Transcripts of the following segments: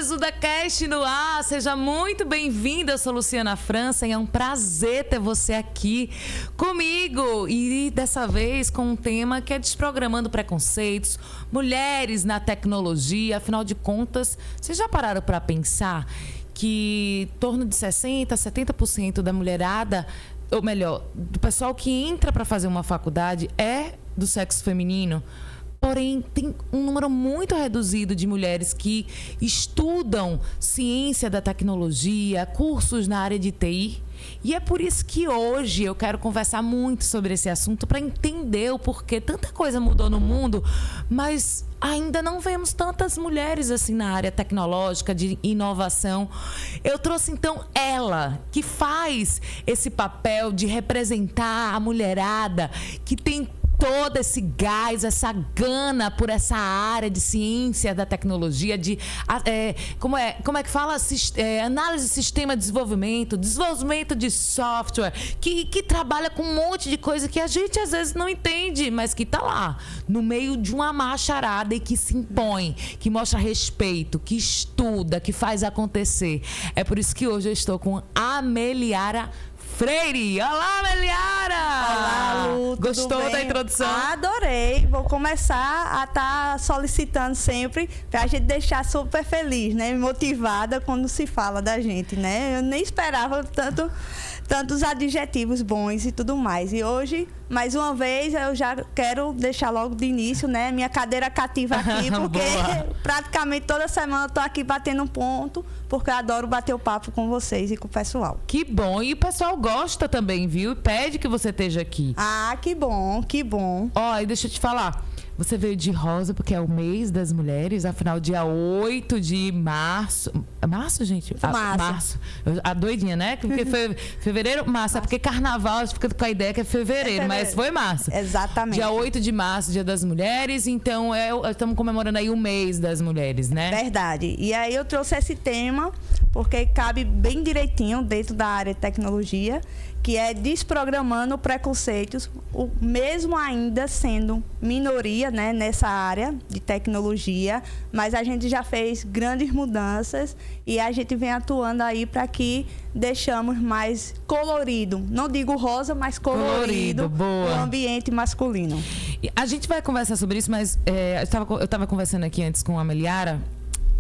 ExudaCast no ar, seja muito bem-vinda, eu sou Luciana França e é um prazer ter você aqui comigo. E dessa vez com um tema que é desprogramando preconceitos, mulheres na tecnologia. Afinal de contas, vocês já pararam para pensar que em torno de 60%, 70% da mulherada, ou melhor, do pessoal que entra para fazer uma faculdade é do sexo feminino? Porém, tem um número muito reduzido de mulheres que estudam ciência da tecnologia, cursos na área de TI. E é por isso que hoje eu quero conversar muito sobre esse assunto para entender o porquê tanta coisa mudou no mundo, mas ainda não vemos tantas mulheres assim na área tecnológica, de inovação. Eu trouxe então ela, que faz esse papel de representar a mulherada, que tem todo esse gás, essa gana por essa área de ciência da tecnologia, de como é que fala? Análise de sistema de desenvolvimento de software, que trabalha com um monte de coisa que a gente às vezes não entende, mas que está lá, no meio de uma macharada e que se impõe, que mostra respeito, que estuda, que faz acontecer. É por isso que hoje eu estou com a Meliara Freire. Olá, Meliara! Olá, Lu, gostou da introdução? Adorei. Vou começar a estar solicitando sempre para a gente deixar super feliz, né? Motivada quando se fala da gente, né? Eu nem esperava tantos adjetivos bons e tudo mais. E hoje, mais uma vez, eu já quero deixar logo de início, né? Minha cadeira cativa aqui, porque praticamente toda semana eu tô aqui batendo um ponto, porque eu adoro bater o papo com vocês e com o pessoal. Que bom. E o pessoal gosta também, viu? Pede que você esteja aqui. Ah, que bom, que bom. Ó, e deixa eu te falar. Você veio de rosa porque é o mês das mulheres, afinal, dia 8 de março. Março, gente? Março. A doidinha, né? Porque foi fevereiro, março. É porque carnaval, a gente fica com a ideia que é fevereiro, mas foi março. Exatamente. Dia 8 de março, dia das mulheres, então estamos comemorando aí o mês das mulheres, né? Verdade. E aí eu trouxe esse tema porque cabe bem direitinho dentro da área de tecnologia, que é desprogramando preconceitos, mesmo ainda sendo minoria, né, nessa área de tecnologia, mas a gente já fez grandes mudanças e a gente vem atuando aí para que deixamos mais colorido, não digo rosa, mas colorido o ambiente masculino. A gente vai conversar sobre isso, mas eu estava conversando aqui antes com a Meliara.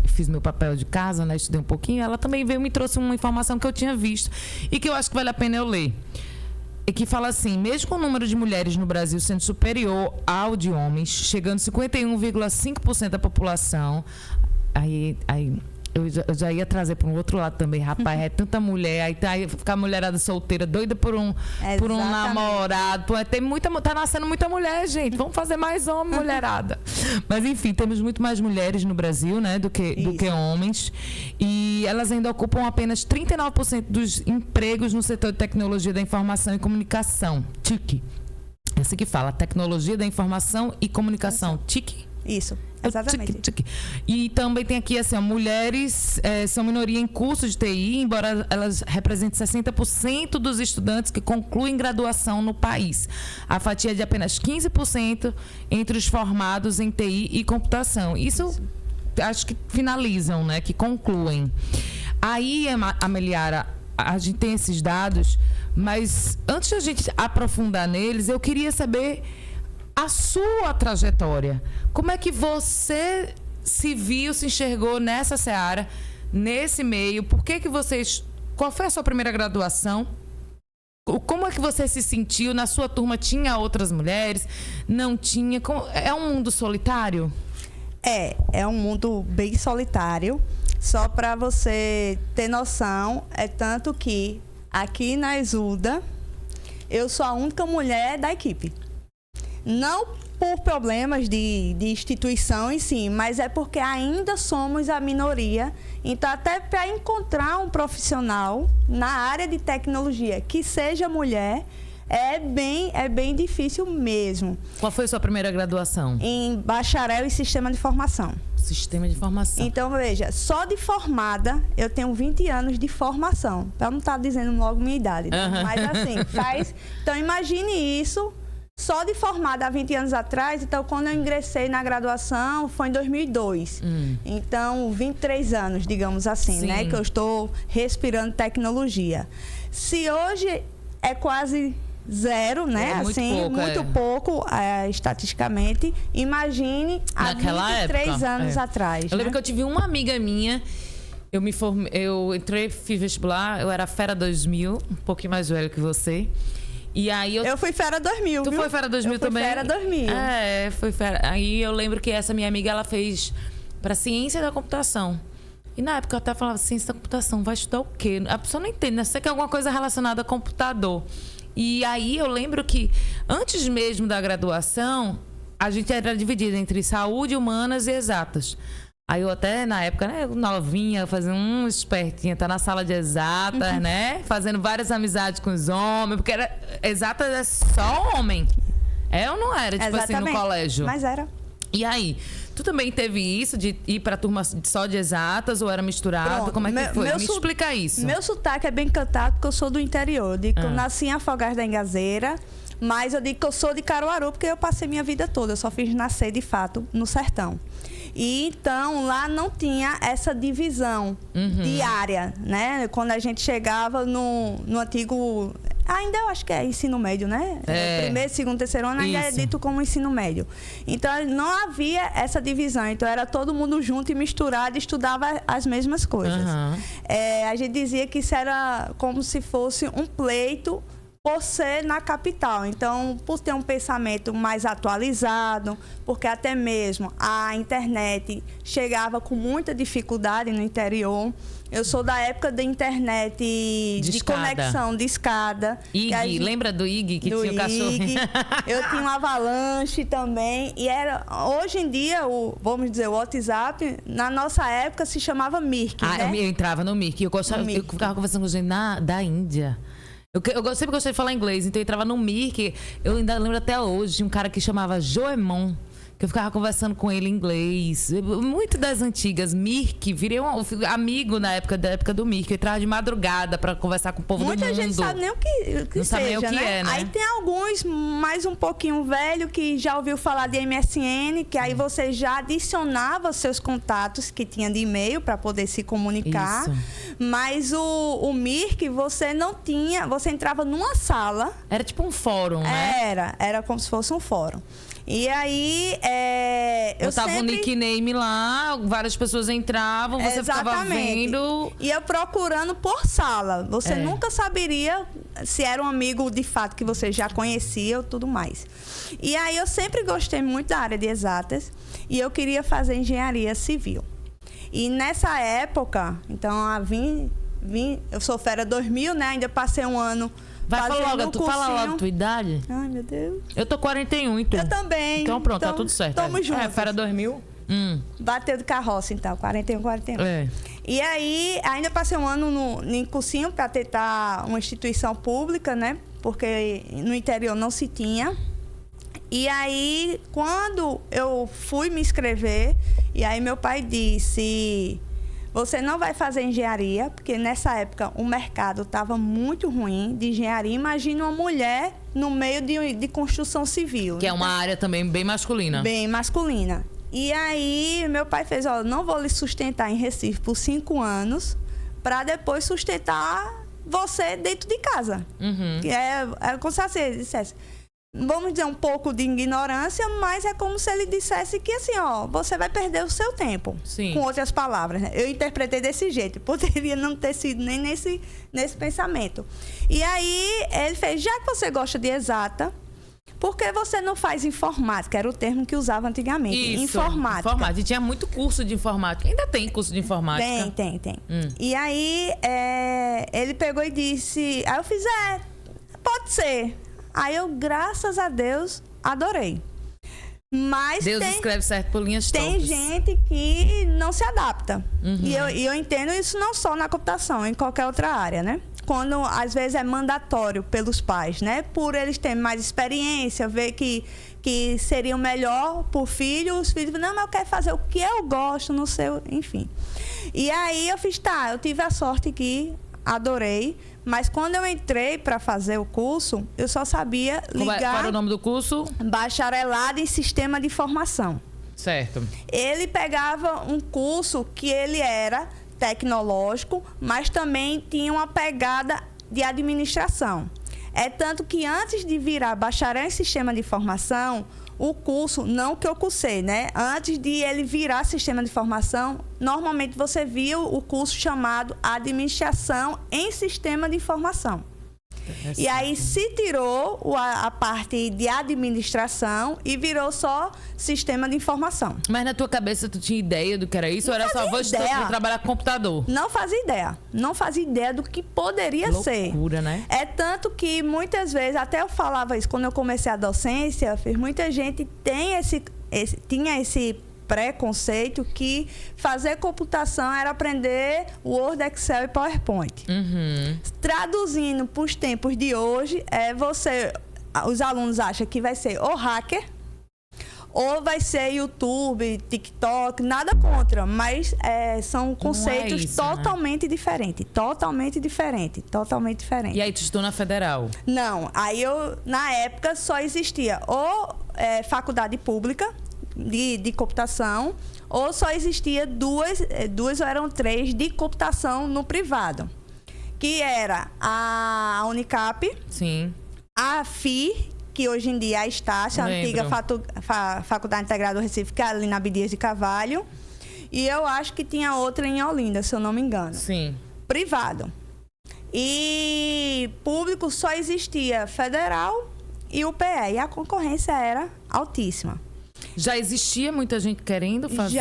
Fiz meu papel de casa, né? Estudei um pouquinho. Ela também veio e me trouxe uma informação que eu tinha visto e que eu acho que vale a pena eu ler. E que fala assim: mesmo com o número de mulheres no Brasil sendo superior ao de homens, chegando a 51,5% da população, aí eu já ia trazer para um outro lado também, rapaz, é tanta mulher, aí ficar mulherada solteira, doida por um namorado, tá nascendo muita mulher, gente, vamos fazer mais homem, mulherada. Mas enfim, temos muito mais mulheres no Brasil, né, do que homens, e elas ainda ocupam apenas 39% dos empregos no setor de tecnologia da informação e comunicação, TIC. Essa que fala, tecnologia da informação e comunicação, TIC. Isso, exatamente. E também tem aqui assim, mulheres são minoria em cursos de TI, embora elas representem 60% dos estudantes que concluem graduação no país. A fatia é de apenas 15% entre os formados em TI e computação. Isso acho que finalizam, né? Que concluem. Aí, a Meliara, a gente tem esses dados, mas antes de a gente aprofundar neles, eu queria saber a sua trajetória. Como é que você se viu, se enxergou nessa seara, nesse meio? Qual foi a sua primeira graduação? Como é que você se sentiu? Na sua turma tinha outras mulheres? Não tinha? É um mundo solitário? É um mundo bem solitário. Só para você ter noção, é tanto que aqui na Exuda eu sou a única mulher da equipe. Não por problemas de instituição em si, mas é porque ainda somos a minoria. Então, até para encontrar um profissional na área de tecnologia que seja mulher, é bem difícil mesmo. Qual foi a sua primeira graduação? Em bacharel em sistema de informação. Sistema de informação. Então, veja, só de formada, eu tenho 20 anos de formação. Para não estar dizendo logo minha idade, né? Mas assim, então imagine isso só de formada há 20 anos atrás, então quando eu ingressei na graduação foi em 2002. Então, 23 anos, digamos assim, Sim. né? Que eu estou respirando tecnologia. Se hoje é quase zero, né? É muito assim, pouco, muito pouco, estatisticamente. Imagine há Naquela 23 época, anos atrás. Eu lembro né? que eu tive uma amiga minha, eu entrei, fiz vestibular, eu era Fera 2000, um pouquinho mais velho que você. E aí Eu fui Fera 2000, Tu viu? foi Fera 2000 eu fui também? Fera 2000. É, foi Fera. Aí eu lembro que essa minha amiga, ela fez pra ciência da computação. E na época eu até falava, ciência da computação, vai estudar o quê? A pessoa não entende, né? Você quer alguma coisa relacionada a computador. E aí eu lembro que antes mesmo da graduação, a gente era dividido entre saúde, humanas e exatas. Aí eu até, na época, né, novinha, fazendo espertinha, tá na sala de exatas, né? Fazendo várias amizades com os homens, porque era exatas é só homem. É ou não era, tipo Exatamente. assim, no colégio? Mas era. E aí, tu também teve isso de ir pra turma só de exatas ou era misturado? Pronto. Como é que foi? Me su- explica isso. Meu sotaque é bem cantado porque eu sou do interior. Eu digo que eu nasci em Afogados da Engazeira, mas eu digo que eu sou de Caruaru porque eu passei minha vida toda. Eu só fiz nascer, de fato, no sertão. E então lá não tinha essa divisão diária, né? Quando a gente chegava no antigo, ainda eu acho que é ensino médio, né? Primeiro, segundo, terceiro ano ainda é Isso. dito como ensino médio. Então não havia essa divisão. Então era todo mundo junto e misturado e estudava as mesmas coisas. A gente dizia que isso era como se fosse um pleito por ser na capital. Então, por ter um pensamento mais atualizado, porque até mesmo a internet chegava com muita dificuldade no interior. Eu sou da época da internet de conexão de escada. IG, lembra do IG que tinha o cachorro? IG. Eu tinha um Avalanche também. E era, hoje em dia, vamos dizer, o WhatsApp, na nossa época se chamava Mirk, né? Eu entrava no Mirk. Eu ficava conversando com gente da Índia. Eu sempre gostei de falar inglês, então eu entrava no Mirk. Eu ainda lembro até hoje de um cara que chamava Joemon, que eu ficava conversando com ele em inglês. Muito das antigas. Mirk, virei um amigo da época do Mirk. Eu entrava de madrugada pra conversar com o povo do mundo. Muita gente sabe nem o que Não seja, sabe nem o que né? é, né? Aí tem alguns mais um pouquinho velho que já ouviu falar de MSN, que aí você já adicionava seus contatos que tinha de e-mail para poder se comunicar. Isso. Mas o Mirk, você não tinha, você entrava numa sala. Era tipo um fórum, né? Era como se fosse um fórum. E aí, eu tava sempre... um nickname lá, várias pessoas entravam, você ficava vendo. E eu procurando por sala. Você nunca saberia se era um amigo de fato que você já conhecia ou tudo mais. E aí eu sempre gostei muito da área de exatas e eu queria fazer engenharia civil. E nessa época, então, eu sou Fera 2000, né? Ainda passei um ano. Fala logo a tua idade. Ai, meu Deus. Eu tô 41, então. Eu também. Então pronto, tá tudo certo. Tamo juntos. Fera 2000. Bateu de carroça, então, 41. E aí, ainda passei um ano em cursinho para tentar uma instituição pública, né? Porque no interior não se tinha. E aí, quando eu fui me inscrever, e aí meu pai disse... Você não vai fazer engenharia, porque nessa época o mercado estava muito ruim de engenharia. Imagina uma mulher no meio de construção civil. Que é uma área também bem masculina. Bem masculina. E aí meu pai fez, não vou lhe sustentar em Recife por 5 anos, para depois sustentar você dentro de casa. É como se você dissesse... Vamos dizer um pouco de ignorância, mas é como se ele dissesse que assim, você vai perder o seu tempo. Sim. Com outras palavras, né? Eu interpretei desse jeito. Poderia não ter sido nem nesse pensamento. E aí ele fez, já que você gosta de exata, por que você não faz informática? Era o termo que usava antigamente. Isso, informática. E tinha muito curso de informática. Ainda tem curso de informática? Tem. E aí ele pegou e disse, aí eu fiz, pode ser. Aí eu, graças a Deus, adorei. Mas Deus escreve certo por linhas tem tortas. gente que não se adapta. E eu entendo isso não só na computação, em qualquer outra área, né? Quando, às vezes, é mandatório pelos pais, né? Por eles terem mais experiência, ver que seria o melhor por filho, os filhos, não, mas eu quero fazer o que eu gosto, não sei, enfim. E aí eu fiz, eu tive a sorte que adorei, Mas quando eu entrei para fazer o curso, eu só sabia ligar... Qual era o nome do curso? Bacharelado em Sistema de Informação. Certo. Ele pegava um curso que ele era tecnológico, mas também tinha uma pegada de administração. É tanto que antes de virar bacharel em Sistema de Informação, o curso, não que eu cursei, né? Antes de ele virar Sistema de Informação, normalmente você via o curso chamado Administração em Sistema de Informação. E aí se tirou a parte de administração e virou só sistema de informação. Mas na tua cabeça tu tinha ideia do que era isso? Ou era só vou trabalhar com computador? Não fazia ideia. Não fazia ideia do que poderia ser. Loucura, né? É tanto que muitas vezes, até eu falava isso quando eu comecei a docência, muita gente tinha esse preconceito que fazer computação era aprender Word, Excel e PowerPoint. Uhum. Traduzindo para os tempos de hoje, os alunos acham que vai ser ou hacker, ou vai ser YouTube, TikTok, nada contra, mas são conceitos isso, totalmente diferentes. Totalmente diferente. Totalmente diferente. E aí tu estudou na Federal? Não, aí na época só existia ou faculdade pública, de computação, ou só existia duas ou eram três de computação no privado, que era a Unicap, sim, a FI, que hoje em dia é a Estácio, a antiga Faculdade Integrada do Recife, que é ali na Abdias de Carvalho, e eu acho que tinha outra em Olinda, se eu não me engano. Sim. Privado. E público só existia Federal e UPE, e a concorrência era altíssima. Já existia muita gente querendo fazer?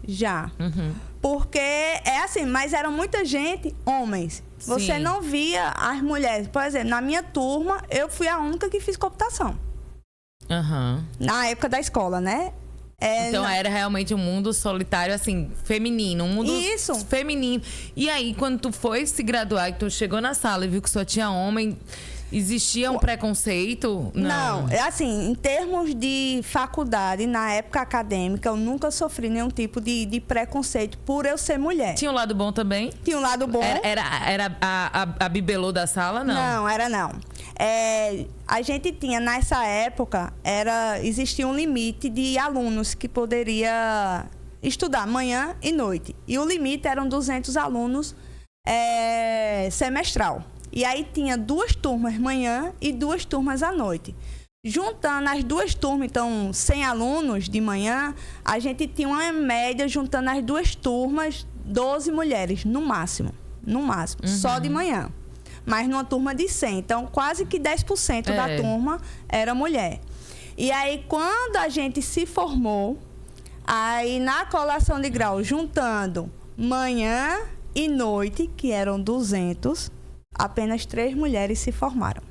Já. Uhum. Porque é assim, mas era muita gente, homens. Você Sim. não via as mulheres. Por exemplo, na minha turma, eu fui a única que fiz computação. Uhum. Na época da escola, né? Então era realmente um mundo solitário, assim, feminino. Um mundo feminino. E aí, quando tu foi se graduar, que tu chegou na sala e viu que só tinha homem... Existia um preconceito? Não, é assim, em termos de faculdade, na época acadêmica, eu nunca sofri nenhum tipo de preconceito por eu ser mulher. Tinha um lado bom também? Tinha um lado bom. Era a bibelô da sala, não? Não, era não. A gente tinha, nessa época, existia um limite de alunos que poderia estudar manhã e noite. E o limite eram 200 alunos semestral. E aí tinha 2 turmas manhã e 2 turmas à noite. Juntando as 2 turmas, então 100 alunos de manhã, a gente tinha uma média, juntando as 2 turmas, 12 mulheres, no máximo. Uhum. Só de manhã. Mas numa turma de 100. Então, quase que 10% da turma era mulher. E aí, quando a gente se formou, aí na colação de grau, juntando manhã e noite, que eram 200... apenas 3 mulheres se formaram.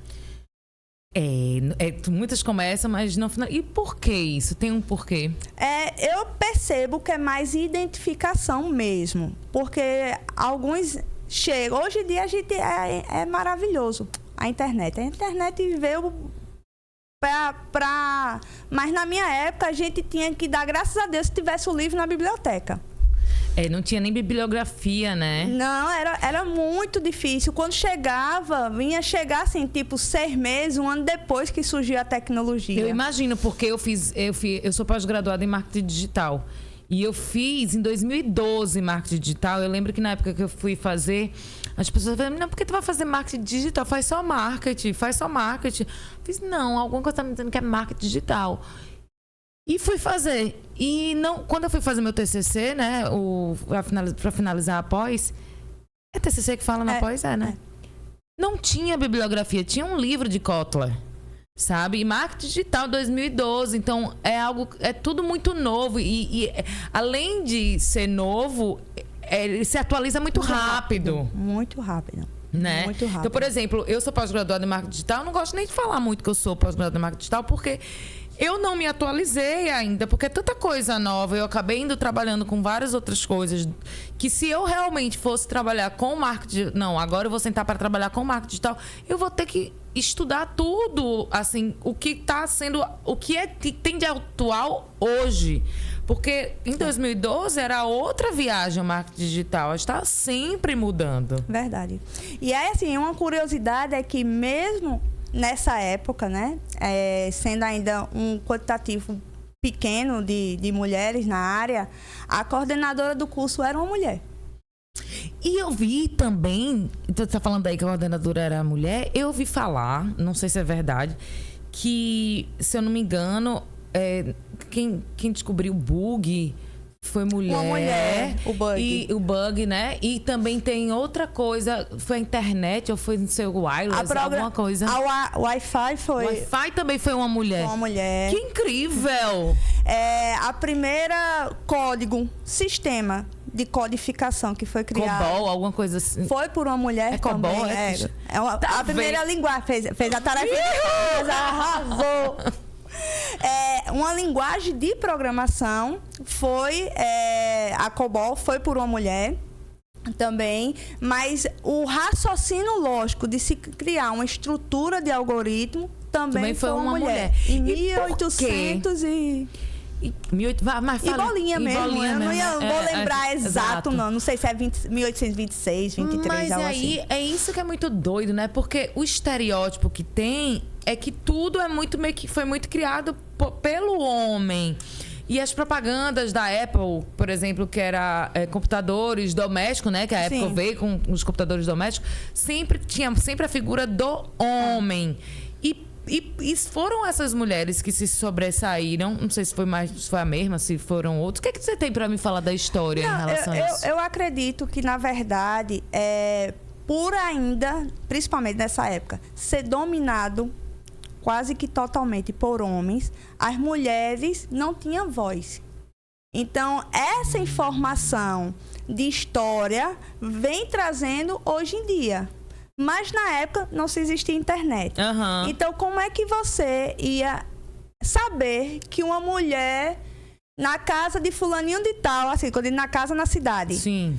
Muitas começam, mas no final... E por que isso? Tem um porquê? Eu percebo que é mais identificação mesmo. Porque alguns chegam... Hoje em dia a gente é maravilhoso. A internet. A internet veio pra... Mas na minha época a gente tinha que dar graças a Deus se tivesse o livro na biblioteca. Não tinha nem bibliografia, né? Não, era muito difícil. Quando vinha chegar assim, tipo 6 meses, 1 ano depois que surgiu a tecnologia. Eu imagino, porque eu sou pós-graduada em marketing digital. E eu fiz em 2012 marketing digital. Eu lembro que na época que eu fui fazer, as pessoas falaram, não, por que tu vai fazer marketing digital? Faz só marketing. Eu fiz, não, alguma coisa tá me dizendo que é marketing digital. E fui fazer. E não, quando eu fui fazer meu TCC, né, para finalizar a pós, é TCC que fala na pós, né? Não tinha bibliografia, tinha um livro de Kotler, sabe? E marketing digital 2012, então é tudo muito novo e além de ser novo, ele se atualiza muito rápido. Muito rápido. Né? Muito rápido. Então, por exemplo, eu sou pós-graduada em marketing digital, eu não gosto nem de falar muito que eu sou pós-graduada em marketing digital, porque eu não me atualizei ainda, porque é tanta coisa nova. Eu acabei indo trabalhando com várias outras coisas que se eu realmente fosse trabalhar com marketing... Não, agora eu vou sentar para trabalhar com marketing digital, eu vou ter que estudar tudo, assim, o que está sendo, o que tem de atual hoje. Porque em 2012 era outra viagem o marketing digital, está sempre mudando. Verdade. E aí, assim, uma curiosidade é que mesmo nessa época, né, sendo ainda um quantitativo pequeno de mulheres na área, a coordenadora do curso era uma mulher. E eu vi também, então você tá falando aí que a coordenadora era mulher, eu ouvi falar, não sei se é verdade, que, se eu não me engano, quem descobriu o bug foi mulher. Uma mulher, o bug. E o bug, né? E também tem outra coisa, foi a internet ou foi no seu wireless, alguma coisa. A Wi-Fi foi... O Wi-Fi também foi uma mulher. Uma mulher. Que incrível! A primeira sistema de codificação que foi criado. COBOL, alguma coisa assim. Foi por uma mulher COBOL, também. A primeira linguagem, fez a tarefa, mas arrasou. Uma linguagem de programação foi a COBOL, foi por uma mulher também, mas o raciocínio lógico de se criar uma estrutura de algoritmo também foi uma mulher. Em 1800 mas e bolinha mesmo. Eu não vou lembrar exato, não. Não sei se é 1826, 23, mas algo aí assim. É isso que é muito doido, né? Porque o estereótipo que tem é que tudo foi muito criado pelo homem. E as propagandas da Apple, por exemplo, que era computadores domésticos, né? Que a Apple veio com os computadores domésticos, tinha sempre a figura do homem. E foram essas mulheres que se sobressaíram. Não sei se foi a mesma, se foram outros. O que é que você tem para me falar da história em relação a isso? Eu acredito que, na verdade, por ainda, principalmente nessa época, ser dominado quase que totalmente por homens, as mulheres não tinham voz. Então, essa informação de história vem trazendo hoje em dia. Mas na época não se existia internet. Uhum. Então, como é que você ia saber que uma mulher na casa de fulaninho de tal, assim, quando na casa na cidade, sim,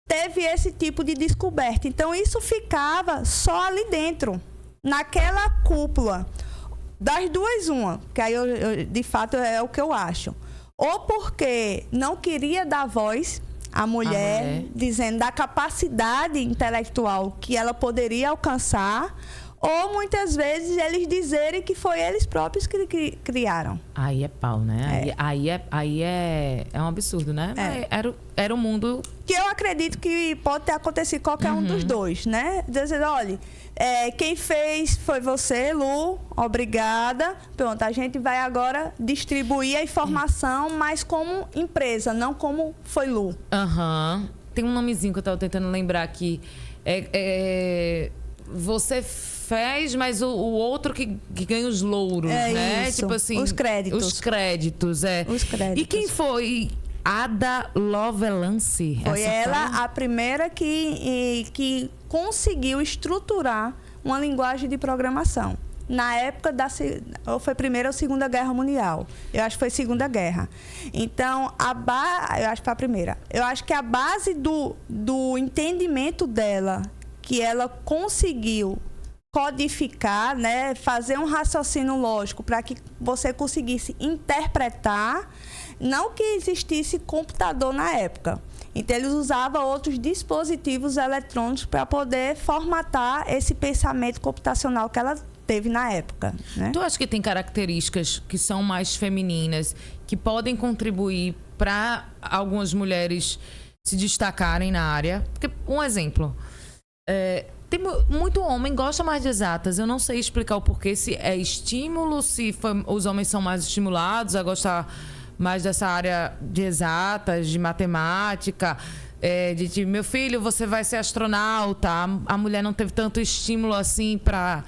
teve esse tipo de descoberta? Então, isso ficava só ali dentro, naquela cúpula. Das duas, uma, que aí eu de fato é o que eu acho. Ou porque não queria dar voz a mulher, dizendo da capacidade intelectual que ela poderia alcançar, ou muitas vezes eles dizerem que foi eles próprios que criaram. Aí é pau, né? Aí é um absurdo, né? Era um mundo... Que eu acredito que pode ter acontecido qualquer um dos dois, né? Dizendo, olha, quem fez foi você, Lu, obrigada. Pronto, a gente vai agora distribuir a informação, mas como empresa, não como foi Lu. Tem um nomezinho que eu estava tentando lembrar aqui. Você fez, mas o outro que ganha os louros, né? Isso. Tipo assim, os créditos. Os créditos. E quem foi? Ada Lovelace. Foi ela a primeira que conseguiu estruturar uma linguagem de programação. Na época ou foi Primeira ou Segunda Guerra Mundial. Eu acho que foi Segunda Guerra. Então, eu acho que foi a primeira. Eu acho que a base do entendimento dela, que ela conseguiu codificar, né, fazer um raciocínio lógico para que você conseguisse interpretar, não que existisse computador na época. Então, eles usavam outros dispositivos eletrônicos para poder formatar esse pensamento computacional que ela teve na época, né? Tu acha que tem características que são mais femininas, que podem contribuir para algumas mulheres se destacarem na área? Porque, um exemplo... tem muito homem gosta mais de exatas. Eu não sei explicar o porquê, se é estímulo, se os homens são mais estimulados a gostar mais dessa área de exatas, de matemática, de meu filho, você vai ser astronauta. A mulher não teve tanto estímulo assim para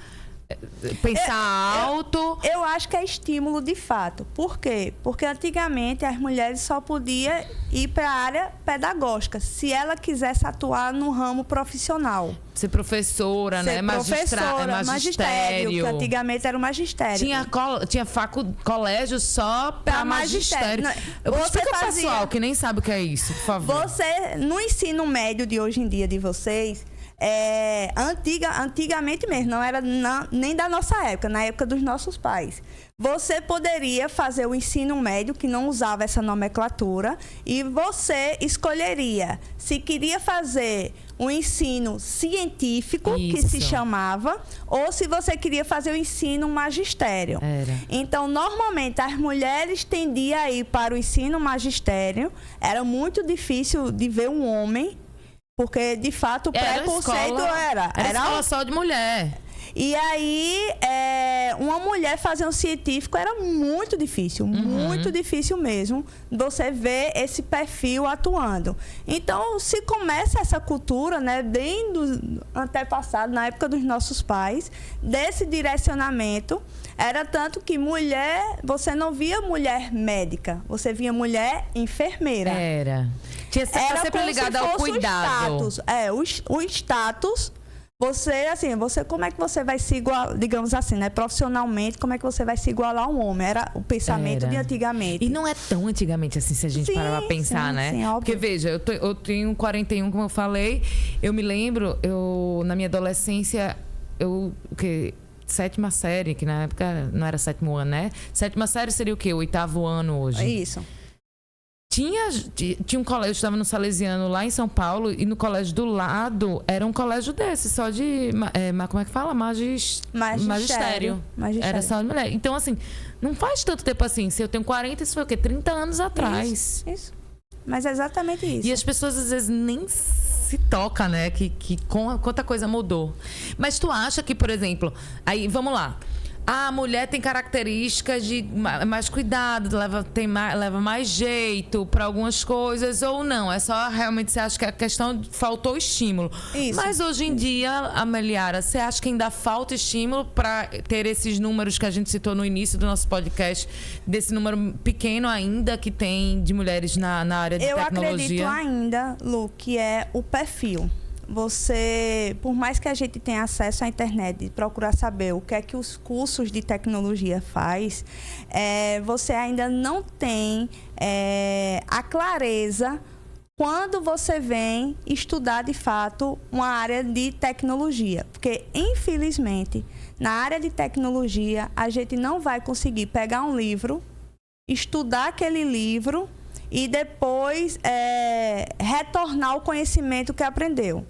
pensar alto. Eu acho que é estímulo de fato. Por quê? Porque antigamente as mulheres só podiam ir para a área pedagógica se ela quisesse atuar no ramo profissional. Ser professora, né? Magistério. Que antigamente era o magistério. Tinha colégio só para magistério. Explica pro pessoal que nem sabe o que é isso, por favor. Você, no ensino médio de hoje em dia de vocês, Antigamente mesmo, não era nem da nossa época, na época dos nossos pais. Você poderia fazer o ensino médio, que não usava essa nomenclatura, e você escolheria se queria fazer um ensino científico, que se chamava, ou se você queria fazer o ensino magistério. Então, normalmente, as mulheres tendiam a ir para o ensino magistério. Era muito difícil de ver um homem, porque, de fato, o preconceito era escola só de mulher. E aí, uma mulher fazer um científico era muito difícil, muito difícil mesmo, você ver esse perfil atuando. Então, se começa essa cultura, né, bem do antepassado, na época dos nossos pais, desse direcionamento, era tanto que você não via mulher médica, você via mulher enfermeira. Era sempre ligada ao cuidado. O status. Você, como é que você vai se igualar, digamos assim, né? Profissionalmente, como é que você vai se igualar a um homem? Era o pensamento de antigamente. E não é tão antigamente assim, se a gente parar pra pensar, né? Sim, óbvio. Porque, veja, eu tenho 41, como eu falei. Eu me lembro, na minha adolescência, sétima série, que na época não era sétimo ano, né? Sétima série seria o quê? O 8º ano hoje. É isso. Tinha um colégio, eu estava no Salesiano lá em São Paulo, e no colégio do lado era um colégio desse, só de, como é que fala? Magistério. Era só de mulher. Então, assim, não faz tanto tempo assim. Se eu tenho 40, isso foi o quê? 30 anos atrás. Isso. Mas é exatamente isso. E as pessoas, às vezes, nem se tocam, né? Quanta coisa mudou. Mas tu acha que, por exemplo, aí, vamos lá. A mulher tem características de mais cuidado, leva mais jeito para algumas coisas, ou não? É só realmente você acha que a questão faltou estímulo. Isso. Mas hoje em dia, Ameliara, você acha que ainda falta estímulo para ter esses números que a gente citou no início do nosso podcast, desse número pequeno ainda que tem de mulheres na área de tecnologia? Eu acredito ainda, Lu, que é o perfil. Por mais que a gente tenha acesso à internet e procurar saber o que é que os cursos de tecnologia faz, você ainda não tem a clareza quando você vem estudar de fato uma área de tecnologia. Porque, infelizmente, na área de tecnologia, a gente não vai conseguir pegar um livro, estudar aquele livro e depois retornar o conhecimento que aprendeu.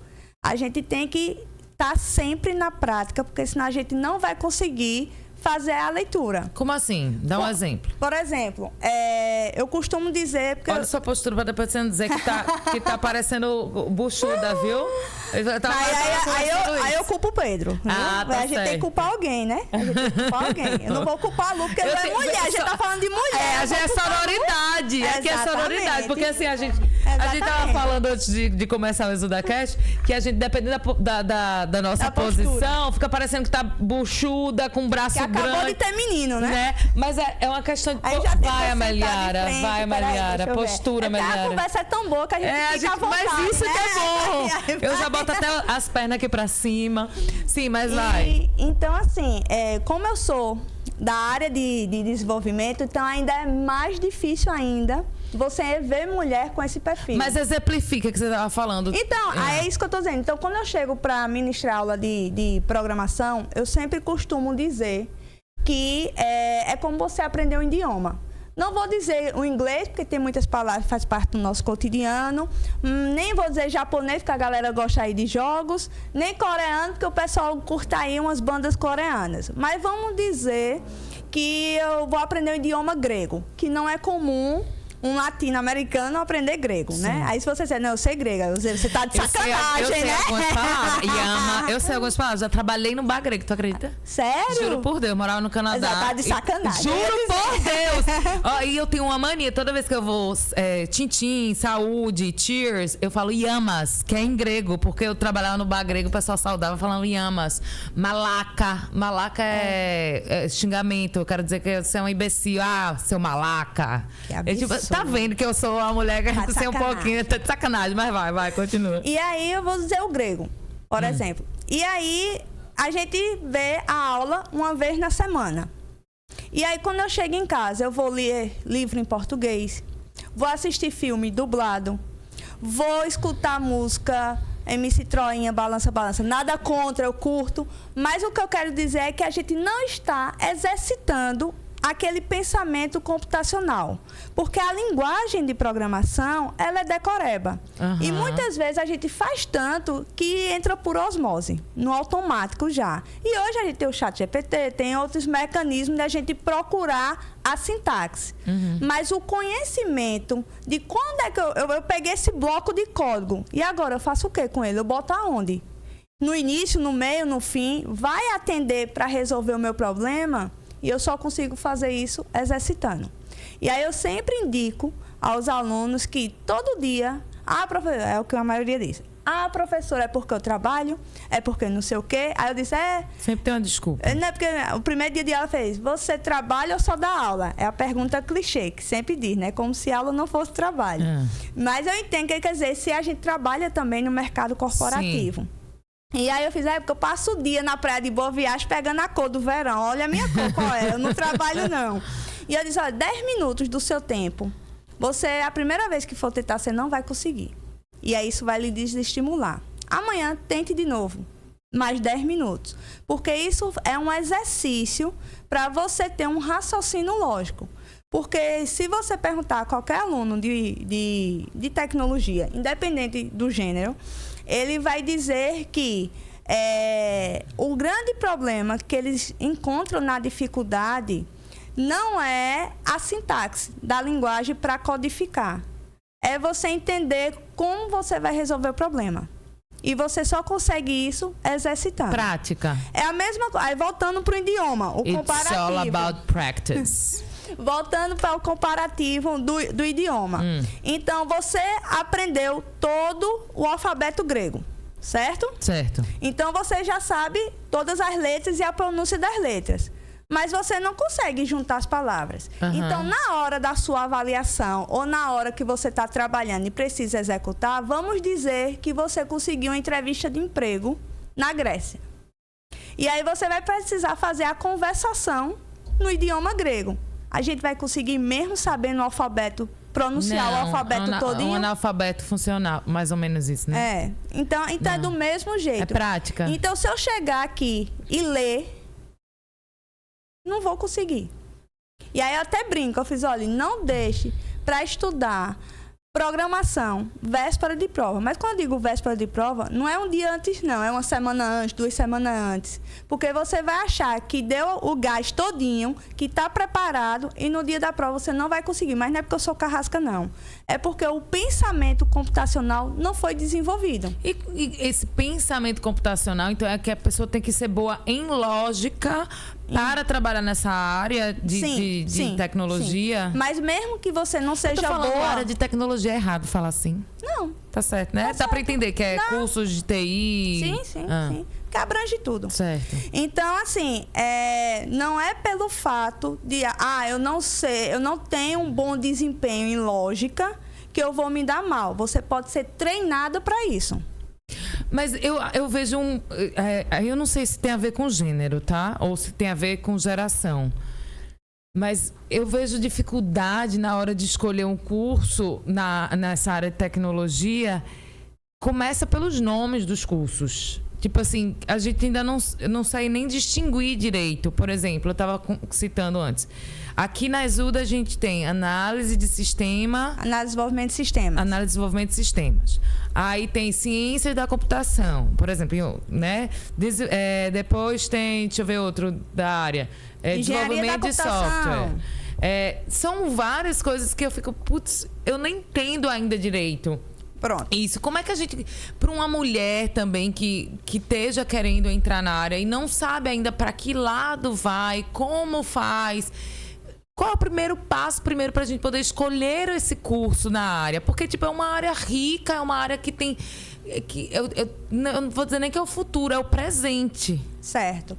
A gente tem que estar sempre na prática, porque senão a gente não vai conseguir fazer a leitura. Como assim? Dá um exemplo. Por exemplo, eu costumo dizer... Olha sua postura para depois você não dizer que tá parecendo buchuda, viu? Aí eu culpo o Pedro. A gente tem que culpar alguém, né? A gente tem que culpar alguém. Eu não vou culpar a Lu, porque ela é mulher. A gente tá falando de mulher. A gente é sororidade. Aqui é sororidade. Porque assim, a gente tava falando antes de começar o ExudaCast, que a gente, dependendo da nossa posição, fica parecendo que tá buchuda, com o braço grande. Acabou de ter menino, né? Mas é uma questão de... Vai, Ameliara. Postura, Ameliara. A conversa é tão boa que a gente fica à vontade, mas isso, né? Que é bom. Eu já boto até as pernas aqui pra cima. Sim, mas vai. Então, assim, como eu sou da área de desenvolvimento, então ainda é mais difícil ainda você ver mulher com esse perfil. Mas exemplifica o que você estava falando. Então, é isso que eu estou dizendo. Então, quando eu chego para ministrar aula de programação, eu sempre costumo dizer que é como você aprender um idioma. Não vou dizer o inglês, porque tem muitas palavras que fazem parte do nosso cotidiano. Nem vou dizer japonês, porque a galera gosta aí de jogos. Nem coreano, porque o pessoal curta aí umas bandas coreanas. Mas vamos dizer que eu vou aprender o idioma grego, que não é comum um latino-americano aprender grego, né? Aí se você disser, não, eu sei grego, você tá de sacanagem, né? Eu sei algumas palavras, já trabalhei no bar grego, tu acredita? Sério? Juro por Deus, eu morava no Canadá. Já tá de sacanagem. Juro por Deus! E eu tenho uma mania, toda vez que eu vou tintim, saúde, cheers, eu falo yamas, que é em grego, porque eu trabalhava no bar grego, o pessoal saudava falando yamas. Malaca é xingamento, eu quero dizer que você é um imbecil, seu malaca. Que absurdo. Tá vendo que eu sou uma mulher que sei um pouquinho, tá de sacanagem, mas vai, continua. E aí eu vou dizer o grego, por exemplo. E aí a gente vê a aula uma vez na semana. E aí quando eu chego em casa, eu vou ler livro em português, vou assistir filme dublado, vou escutar música MC Troinha, balança, balança. Nada contra, eu curto. Mas o que eu quero dizer é que a gente não está exercitando aquele pensamento computacional. Porque a linguagem de programação, ela é decoreba. E muitas vezes a gente faz tanto que entra por osmose, no automático já. E hoje a gente tem o ChatGPT, tem outros mecanismos da gente procurar a sintaxe. Mas o conhecimento de quando é que eu peguei esse bloco de código e agora eu faço o que com ele? Eu boto aonde? No início, no meio, no fim, vai atender para resolver o meu problema? E eu só consigo fazer isso exercitando. E aí eu sempre indico aos alunos que todo dia, professora, é o que a maioria diz, professora, é porque eu trabalho, é porque não sei o quê. Aí eu disse, sempre tem uma desculpa. Não é porque o primeiro dia de aula fez, você trabalha ou só dá aula? É a pergunta clichê, que sempre diz, né? Como se aula não fosse trabalho. Mas eu entendo que quer dizer, se a gente trabalha também no mercado corporativo. Sim. E aí eu fiz, porque eu passo o dia na praia de Boa Viagem pegando a cor do verão. Olha a minha cor, qual é? Eu não trabalho, não. E eu disse, 10 minutos do seu tempo. Você, a primeira vez que for tentar, você não vai conseguir. E aí isso vai lhe desestimular. Amanhã, tente de novo. Mais 10 minutos. Porque isso é um exercício para você ter um raciocínio lógico. Porque se você perguntar a qualquer aluno de tecnologia, independente do gênero, ele vai dizer que o grande problema que eles encontram na dificuldade não é a sintaxe da linguagem para codificar. É você entender como você vai resolver o problema. E você só consegue isso exercitando. Prática. É a mesma coisa. Aí voltando para o idioma, o comparativo. It's all about practice. Voltando para o comparativo do idioma. Então, você aprendeu todo o alfabeto grego, certo? Certo. Então, você já sabe todas as letras e a pronúncia das letras. Mas você não consegue juntar as palavras. Então, na hora da sua avaliação ou na hora que você está trabalhando e precisa executar, vamos dizer que você conseguiu uma entrevista de emprego na Grécia. E aí você vai precisar fazer a conversação no idioma grego. A gente vai conseguir mesmo sabendo o alfabeto, pronunciar o alfabeto todinho? Um analfabeto funcional, mais ou menos isso, né? Então é do mesmo jeito. É prática. Então, se eu chegar aqui e ler, não vou conseguir. E aí eu até brinco, eu fiz, olha, não deixe para estudar programação, véspera de prova. Mas quando eu digo véspera de prova, não é um dia antes, não. É uma semana antes, 2 semanas antes. Porque você vai achar que deu o gás todinho, que está preparado, e no dia da prova você não vai conseguir. Mas não é porque eu sou carrasca, não. É porque o pensamento computacional não foi desenvolvido. E esse pensamento computacional, então, é que a pessoa tem que ser boa em lógica para trabalhar nessa área de tecnologia. Sim. Mas mesmo que você não seja boa... área de tecnologia é errado falar assim. Não. Tá certo, né? Dá para entender que é cursos de TI. Sim. Que abrange tudo. Certo. Então, assim, não é pelo fato de... eu não sei, eu não tenho um bom desempenho em lógica que eu vou me dar mal. Você pode ser treinado para isso. Mas eu vejo eu não sei se tem a ver com gênero, tá? Ou se tem a ver com geração. Mas eu vejo dificuldade na hora de escolher um curso nessa área de tecnologia. Começa pelos nomes dos cursos. Tipo assim, a gente ainda não sabe nem distinguir direito. Por exemplo, eu estava citando antes. Aqui na Exuda a gente tem análise de sistema... Análise de desenvolvimento de sistemas. Análise de desenvolvimento de sistemas. Aí tem ciências da computação, por exemplo, né? Depois tem, deixa eu ver outro da área. Desenvolvimento de software. São várias coisas que eu fico, eu não entendo ainda direito. Pronto. Isso. Como é que a gente... Para uma mulher também que esteja querendo entrar na área e não sabe ainda para que lado vai, como faz... Qual é o primeiro passo, para a gente poder escolher esse curso na área? Porque, é uma área rica, é uma área que tem... eu não vou dizer nem que é o futuro, é o presente. Certo.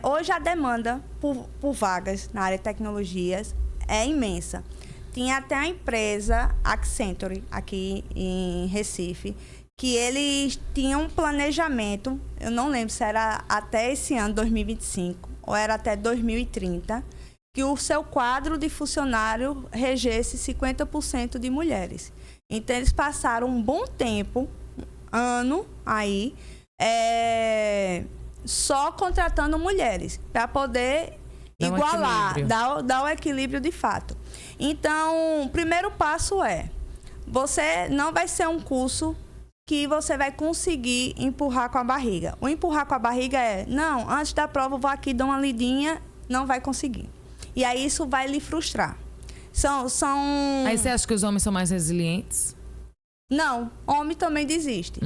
Hoje a demanda por vagas na área de tecnologias é imensa. Tinha até a empresa Accenture, aqui em Recife, que eles tinham um planejamento, eu não lembro se era até esse ano, 2025, ou era até 2030, que o seu quadro de funcionário regesse 50% de mulheres. Então, eles passaram um bom tempo ano aí só contratando mulheres, para poder igualar, dar o equilíbrio de fato. Então, o primeiro passo você não vai ser um curso que você vai conseguir empurrar com a barriga. O empurrar com a barriga não, antes da prova eu vou aqui dar uma lidinha, não vai conseguir. E aí isso vai lhe frustrar. Aí você acha que os homens são mais resilientes? Não, homem também desiste.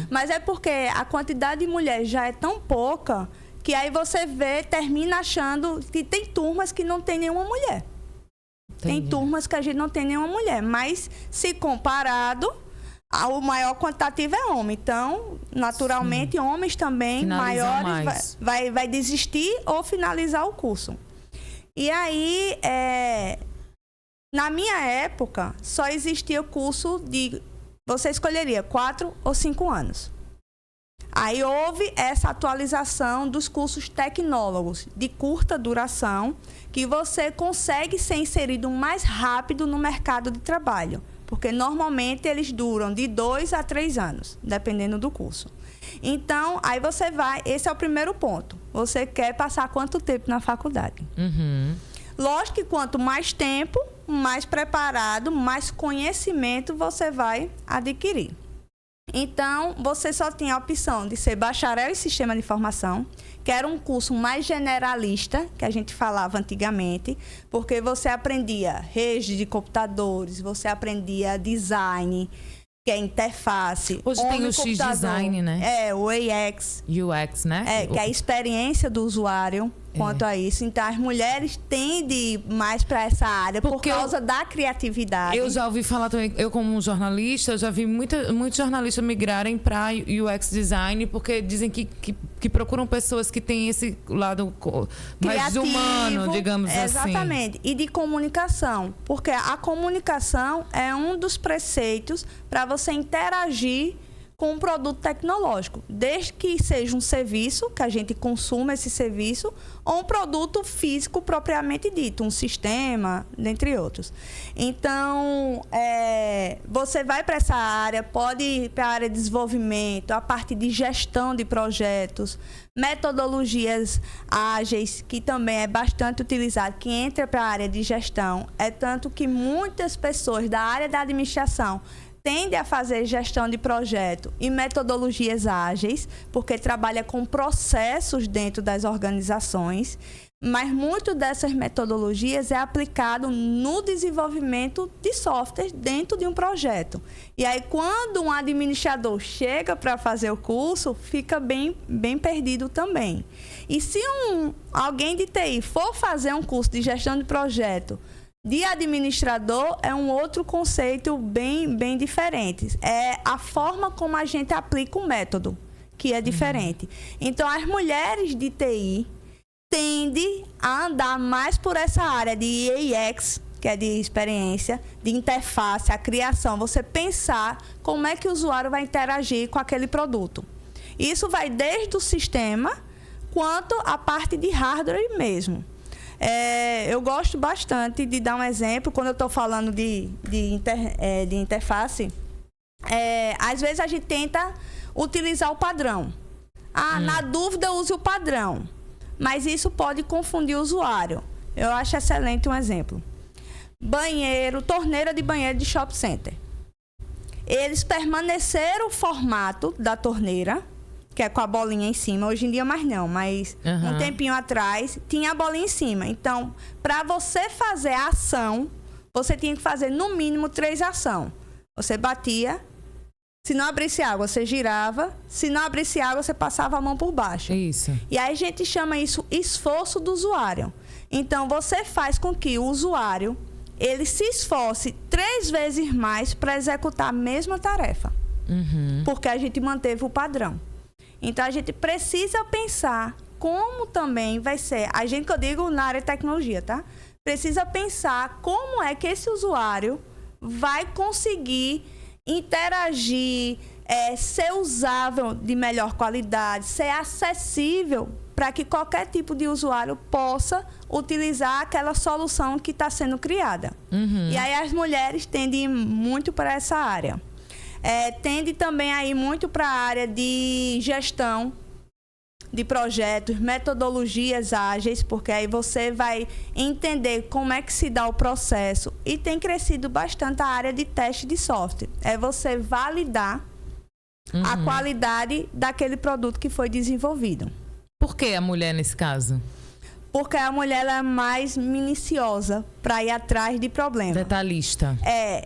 Mas é porque a quantidade de mulheres já é tão pouca que aí você termina achando que tem turmas que não tem nenhuma mulher. Entendi. Tem turmas que a gente não tem nenhuma mulher. Mas, se comparado, o maior quantitativo é homem. Então, naturalmente, sim, homens também maiores vai desistir ou finalizar o curso. E aí, na minha época, só existia o curso de... Você escolheria 4 ou 5 anos. Aí houve essa atualização dos cursos tecnólogos de curta duração, que você consegue ser inserido mais rápido no mercado de trabalho. Porque normalmente eles duram de 2 a 3 anos, dependendo do curso. Então, aí você vai... Esse é o primeiro ponto. Você quer passar quanto tempo na faculdade? Lógico que quanto mais tempo, mais preparado, mais conhecimento você vai adquirir. Então, você só tinha a opção de ser bacharel em sistema de informação, que era um curso mais generalista, que a gente falava antigamente, porque você aprendia rede de computadores, você aprendia design, que é interface. Hoje tem o X-Design, né? O UX. UX, né? Que é a experiência do usuário quanto a isso. Então, as mulheres tendem mais para essa área por causa da criatividade. Eu já ouvi falar também, eu como jornalista, eu já vi muitos jornalistas migrarem para UX Design, porque dizem que procuram pessoas que têm esse lado mais humano, digamos assim. Exatamente. E de comunicação, porque a comunicação é um dos preceitos para você interagir com um produto tecnológico, desde que seja um serviço, que a gente consuma esse serviço, ou um produto físico propriamente dito, um sistema, dentre outros. Então, você vai para essa área, pode ir para a área de desenvolvimento, a parte de gestão de projetos, metodologias ágeis, que também é bastante utilizado, que entra para a área de gestão. É tanto que muitas pessoas da área da administração tende a fazer gestão de projeto e metodologias ágeis, porque trabalha com processos dentro das organizações, mas muito dessas metodologias é aplicado no desenvolvimento de software dentro de um projeto. E aí, quando um administrador chega para fazer o curso, fica bem perdido também. E se alguém de TI for fazer um curso de gestão de projeto de administrador, é um outro conceito bem diferente. É a forma como a gente aplica o método, que é diferente. Então, as mulheres de TI tendem a andar mais por essa área de UX, que é de experiência, de interface, a criação. Você pensar como é que o usuário vai interagir com aquele produto. Isso vai desde o sistema, quanto a parte de hardware mesmo. Eu gosto bastante de dar um exemplo, quando eu estou falando de interface, às vezes a gente tenta utilizar o padrão. Na dúvida, use o padrão. Mas isso pode confundir o usuário. Eu acho excelente um exemplo. Torneira de banheiro de shopping center. Eles permaneceram o formato da torneira, que é com a bolinha em cima. Hoje em dia mais não, mas um tempinho atrás tinha a bolinha em cima. Então, para você fazer a ação, você tinha que fazer no mínimo 3 ações. Você batia, se não abrisse água, você girava, se não abrisse água, você passava a mão por baixo. Isso. E aí a gente chama isso esforço do usuário. Então, você faz com que o usuário ele se esforce 3 vezes mais para executar a mesma tarefa. Porque a gente manteve o padrão. Então, a gente precisa pensar como também vai ser... A gente, que eu digo na área de tecnologia, tá? Precisa pensar como é que esse usuário vai conseguir interagir, ser usável de melhor qualidade, ser acessível para que qualquer tipo de usuário possa utilizar aquela solução que está sendo criada. E aí, as mulheres tendem muito para essa área. Tende também a ir muito para a área de gestão de projetos, metodologias ágeis, porque aí você vai entender como é que se dá o processo. E tem crescido bastante a área de teste de software. É você validar a qualidade daquele produto que foi desenvolvido. Por que a mulher nesse caso? Porque a mulher ela é mais minuciosa para ir atrás de problemas. Detalhista.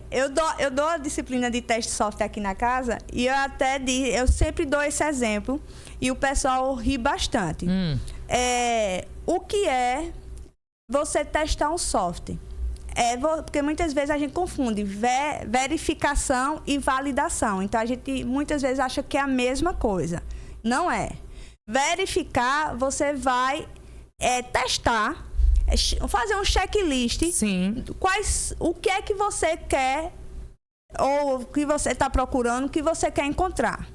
Eu dou a disciplina de teste de software aqui na casa e eu sempre dou esse exemplo e o pessoal ri bastante. O que é você testar um software? Porque muitas vezes a gente confunde verificação e validação. Então a gente muitas vezes acha que é a mesma coisa. Não é. Verificar, você vai testar, fazer um checklist. Sim. O que é que você quer ou o que você está procurando, o que você quer encontrar.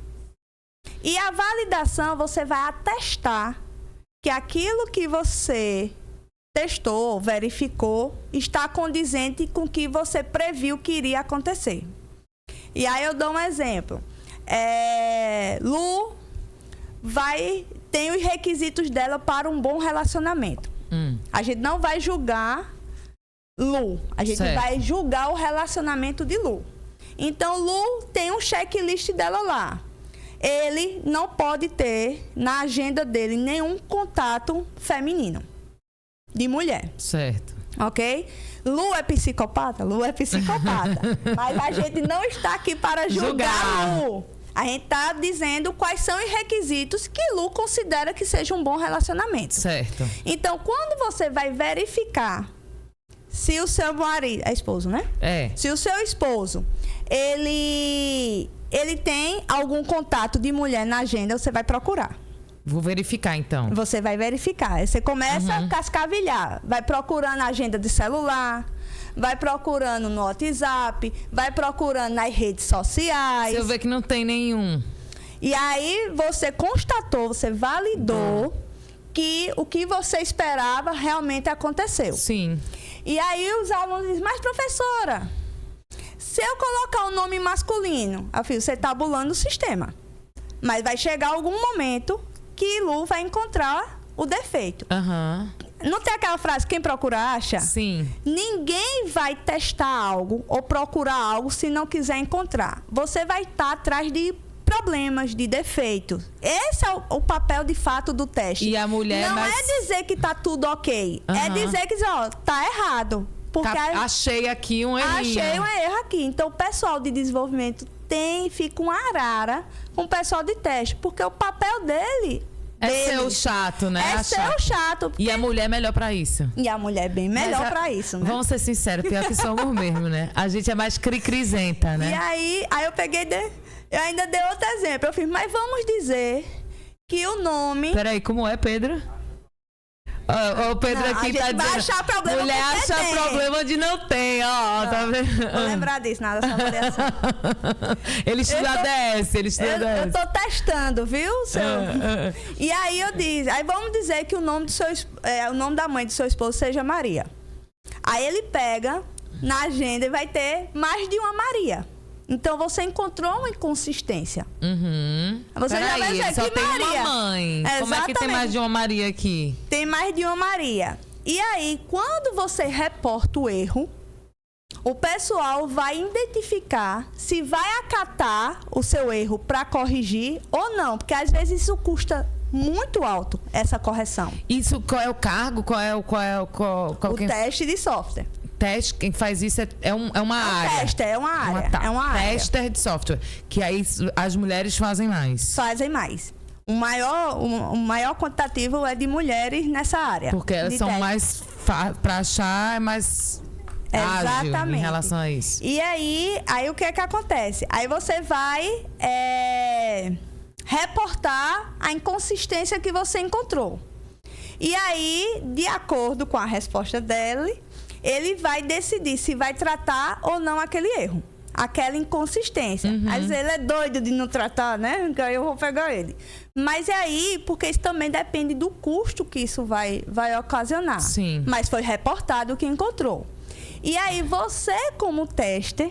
E a validação, você vai atestar que aquilo que você testou, verificou, está condizente com o que você previu que iria acontecer. E aí eu dou um exemplo. Lu tem os requisitos dela para um bom relacionamento. A gente não vai julgar Lu. A gente vai julgar o relacionamento de Lu. Então, Lu tem um checklist dela lá. Ele não pode ter na agenda dele nenhum contato feminino. De mulher. Certo. Ok? Lu é psicopata? Lu é psicopata. Mas a gente não está aqui para julgar Lu. A gente está dizendo quais são os requisitos que Lu considera que seja um bom relacionamento. Certo. Então, quando você vai verificar se o seu marido... É esposo, né? Se o seu esposo, ele tem algum contato de mulher na agenda, você vai procurar. Vou verificar, então. Você vai verificar. Você começa a cascavilhar. Vai procurando a agenda de celular... Vai procurando no WhatsApp, vai procurando nas redes sociais. Se eu ver que não tem nenhum. E aí você constatou, você validou que o que você esperava realmente aconteceu. Sim. E aí os alunos dizem, mas professora, se eu colocar o nome masculino, você está bulando o sistema. Mas vai chegar algum momento que Lu vai encontrar o defeito. Não tem aquela frase, quem procura acha? Sim. Ninguém vai testar algo ou procurar algo se não quiser encontrar. Você vai estar atrás de problemas, de defeitos. Esse é o papel, de fato, do teste. E a mulher... Não é dizer que está tudo ok. É dizer que, tá errado. Porque achei aqui um erro. Achei um erro aqui. Então, o pessoal de desenvolvimento fica uma arara com o pessoal de teste. Porque o papel dele... ser o chato, né? É ser o chato. E a mulher é melhor pra isso. E a mulher é bem melhor pra isso, né? Vamos ser sinceros, pior que somos mesmo, né? A gente é mais cri-crisenta, né? E aí eu peguei... Eu ainda dei outro exemplo. Eu fiz, mas vamos dizer que o nome... Peraí, como é, Pedro? O Pedro não, aqui tá dizendo... vai achar problema. Mulher acha problema de não ter, ó. Não, tá vendo? Vou lembrar disso, nada dessa avaliação. Ele estuda DS, Eu tô testando, viu? E aí eu disse... Aí vamos dizer que o nome da mãe do seu esposo seja Maria. Aí ele pega na agenda e vai ter mais de uma Maria. Então, você encontrou uma inconsistência. Você já vai dizer só que tem Maria. Uma mãe. Exatamente. Como é que tem mais de uma Maria aqui? Tem mais de uma Maria. E aí, quando você reporta o erro, o pessoal vai identificar se vai acatar o seu erro para corrigir ou não. Porque, às vezes, isso custa muito alto, essa correção. Isso, qual é o cargo? O teste de software. Teste, quem faz isso é uma área. É uma área. Tester de software. Que aí as mulheres fazem mais. Fazem mais. O maior quantitativo é de mulheres nessa área. Porque elas são mais... Para achar, é mais... ágil em relação a isso. E aí o que é que acontece? Aí você vai reportar a inconsistência que você encontrou. E aí, de acordo com a resposta dele, ele vai decidir se vai tratar ou não aquele erro, aquela inconsistência. Às vezes ele é doido de não tratar, né? Aí eu vou pegar ele. Mas é aí, porque isso também depende do custo que isso vai ocasionar. Sim. Mas foi reportado o que encontrou. E aí você, como tester,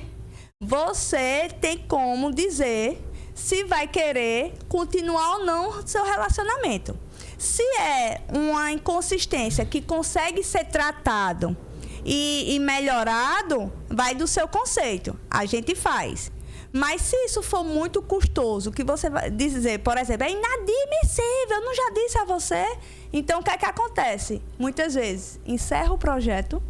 você tem como dizer se vai querer continuar ou não seu relacionamento. Se é uma inconsistência que consegue ser tratado e melhorado, vai do seu conceito. A gente faz. Mas se isso for muito custoso, que você vai dizer, por exemplo, é inadmissível, eu não já disse a você? Então, o que é que acontece? Muitas vezes, encerra o projeto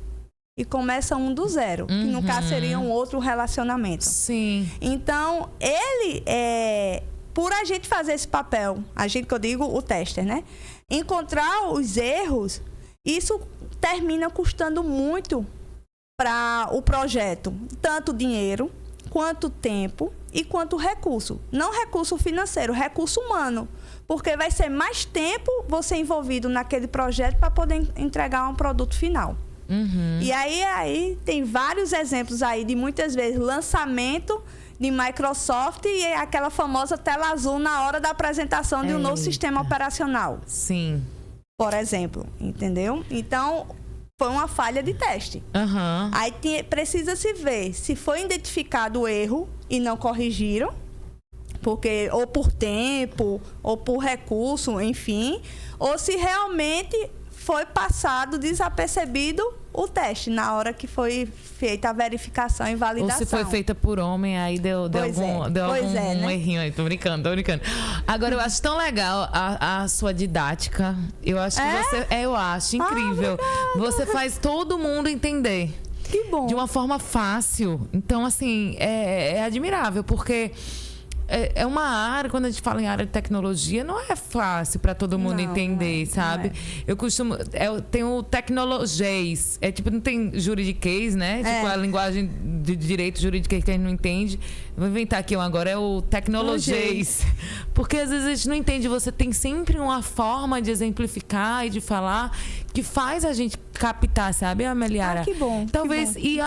e começa um do zero, que no caso seria um outro relacionamento. Sim. Então, por a gente fazer esse papel, a gente que eu digo, o tester, né? Encontrar os erros, isso termina custando muito para o projeto, tanto dinheiro, quanto tempo e quanto recurso. Não recurso financeiro, recurso humano. Porque vai ser mais tempo você envolvido naquele projeto para poder entregar um produto final. E aí tem vários exemplos aí de muitas vezes lançamento de Microsoft e aquela famosa tela azul na hora da apresentação de um novo sistema operacional. Sim. Por exemplo, entendeu? Então, foi uma falha de teste. Aí precisa se ver se foi identificado o erro e não corrigiram, porque ou por tempo, ou por recurso, enfim, ou se realmente foi passado desapercebido o teste na hora que foi feita a verificação e validação. Ou se foi feita por homem, aí deu algum errinho aí. Tô brincando. Agora, eu acho tão legal a sua didática. Eu acho que você... eu acho incrível. Você faz todo mundo entender. Que bom. De uma forma fácil. Então, assim, é admirável, porque... É uma área, quando a gente fala em área de tecnologia, não é fácil para todo mundo entender, sabe? Eu costumo... tem o tecnologês. Tipo, não tem juridiquês, né? Tipo, a linguagem de direito jurídico que a gente não entende. Vou inventar aqui agora, é o tecnologês. Porque às vezes a gente não entende. Você tem sempre uma forma de exemplificar e de falar que faz a gente captar, sabe, Ameliara? Que bom. Talvez... Que bom. E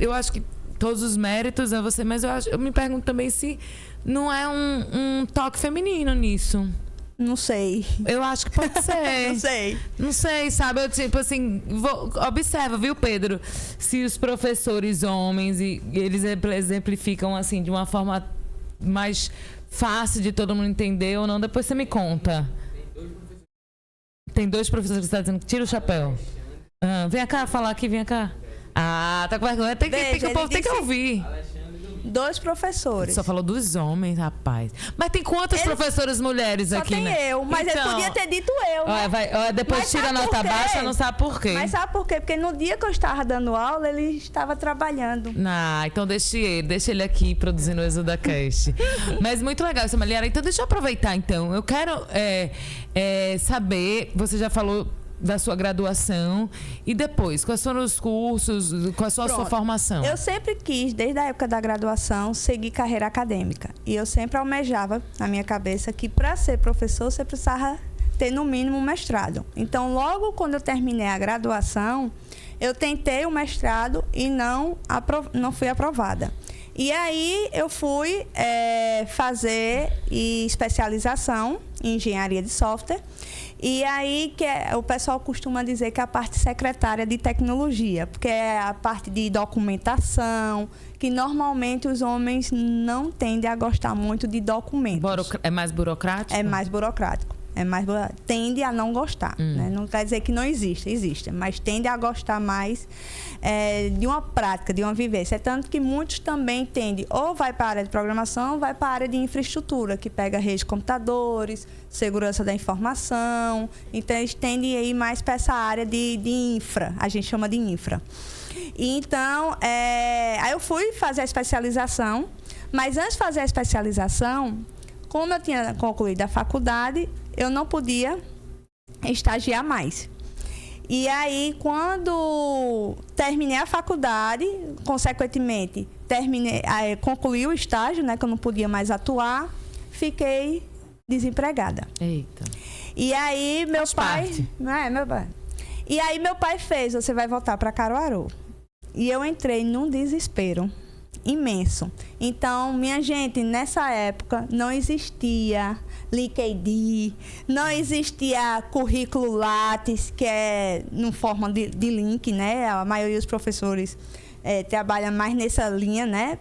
eu acho que todos os méritos a você, mas eu me pergunto também se não é um toque feminino nisso. Não sei. Eu acho que pode ser. Não sei. Não sei, sabe? Eu, tipo assim, observa, viu, Pedro? Se os professores homens, e eles exemplificam, assim, de uma forma mais fácil de todo mundo entender ou não, depois você me conta. Tem dois professores que estão dizendo que tira o chapéu. Vem cá falar aqui, vem cá. Tá com vergonha. O povo tem que ouvir. 2 professores. Só falou dos homens, rapaz. Mas tem quantas professoras mulheres aqui, né? Só tem eu, mas ele podia ter dito eu, né? Depois mas tira a nota baixa, não sabe por quê. Mas sabe por quê? Porque no dia que eu estava dando aula, ele estava trabalhando. Então deixa ele aqui produzindo o ExudaCast. Mas muito legal essa Ameliara. Então deixa eu aproveitar, então. Eu quero saber, você já falou da sua graduação e depois, quais foram os cursos, qual a sua formação? Eu sempre quis, desde a época da graduação, seguir carreira acadêmica. E eu sempre almejava na minha cabeça que para ser professor você precisava ter no mínimo um mestrado. Então, logo quando eu terminei a graduação, eu tentei o mestrado e não fui aprovada. E aí eu fui fazer especialização em engenharia de software. E aí o pessoal costuma dizer que é a parte secretária de tecnologia, porque é a parte de documentação, que normalmente os homens não tendem a gostar muito de documentos. É mais burocrático? É mais burocrático. Tende a não gostar. Né? Não quer dizer que não existe, mas tende a gostar mais de uma prática, de uma vivência. É tanto que muitos também tendem, ou vai para a área de programação, ou vai para a área de infraestrutura, que pega rede de computadores, segurança da informação. Então, eles tendem a ir mais para essa área de infra, a gente chama de infra. E, então, aí eu fui fazer a especialização, mas antes de fazer a especialização, como eu tinha concluído a faculdade, eu não podia estagiar mais. E aí, quando terminei a faculdade, consequentemente, concluí o estágio, né, que eu não podia mais atuar, fiquei desempregada. Eita. E aí, meu pai... E aí, meu pai fez, você vai voltar para Caruaru. E eu entrei num desespero imenso. Então, minha gente, nessa época não existia LinkedIn, não existia currículo Lattes, que é no forma de link, né? A maioria dos professores trabalha mais nessa linha, né?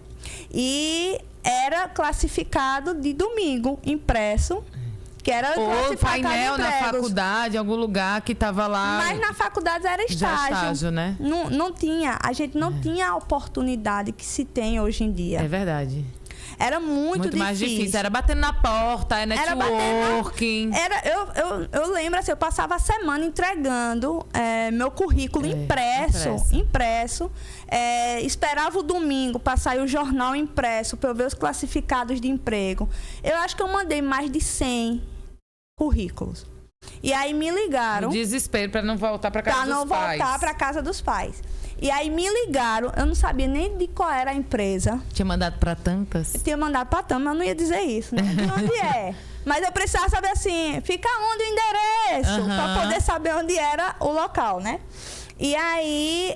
E era classificado de domingo, impresso. Que era ou painel na faculdade, em algum lugar que estava lá. Mas na faculdade era estágio, né? Não tinha, a gente não tinha a oportunidade que se tem hoje em dia. É verdade. Era muito difícil. Mais difícil. Era batendo na porta, networking. Eu lembro assim, eu passava a semana entregando meu currículo impresso. Esperava o domingo para sair o jornal impresso para eu ver os classificados de emprego. Eu acho que eu mandei mais de 100 currículos. E aí me ligaram. O desespero para não voltar para casa dos pais. Para não voltar para casa dos pais. E aí me ligaram, eu não sabia nem de qual era a empresa. Tinha mandado para tantas? Eu tinha mandado para tantas, mas eu não ia dizer isso, né? De onde é? Mas eu precisava saber assim, fica onde o endereço, para poder saber onde era o local, né? E aí,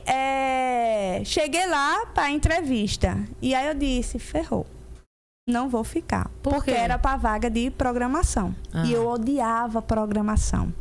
cheguei lá para a entrevista. E aí eu disse, ferrou. Não vou ficar. Porque era para vaga de programação. E eu odiava programação.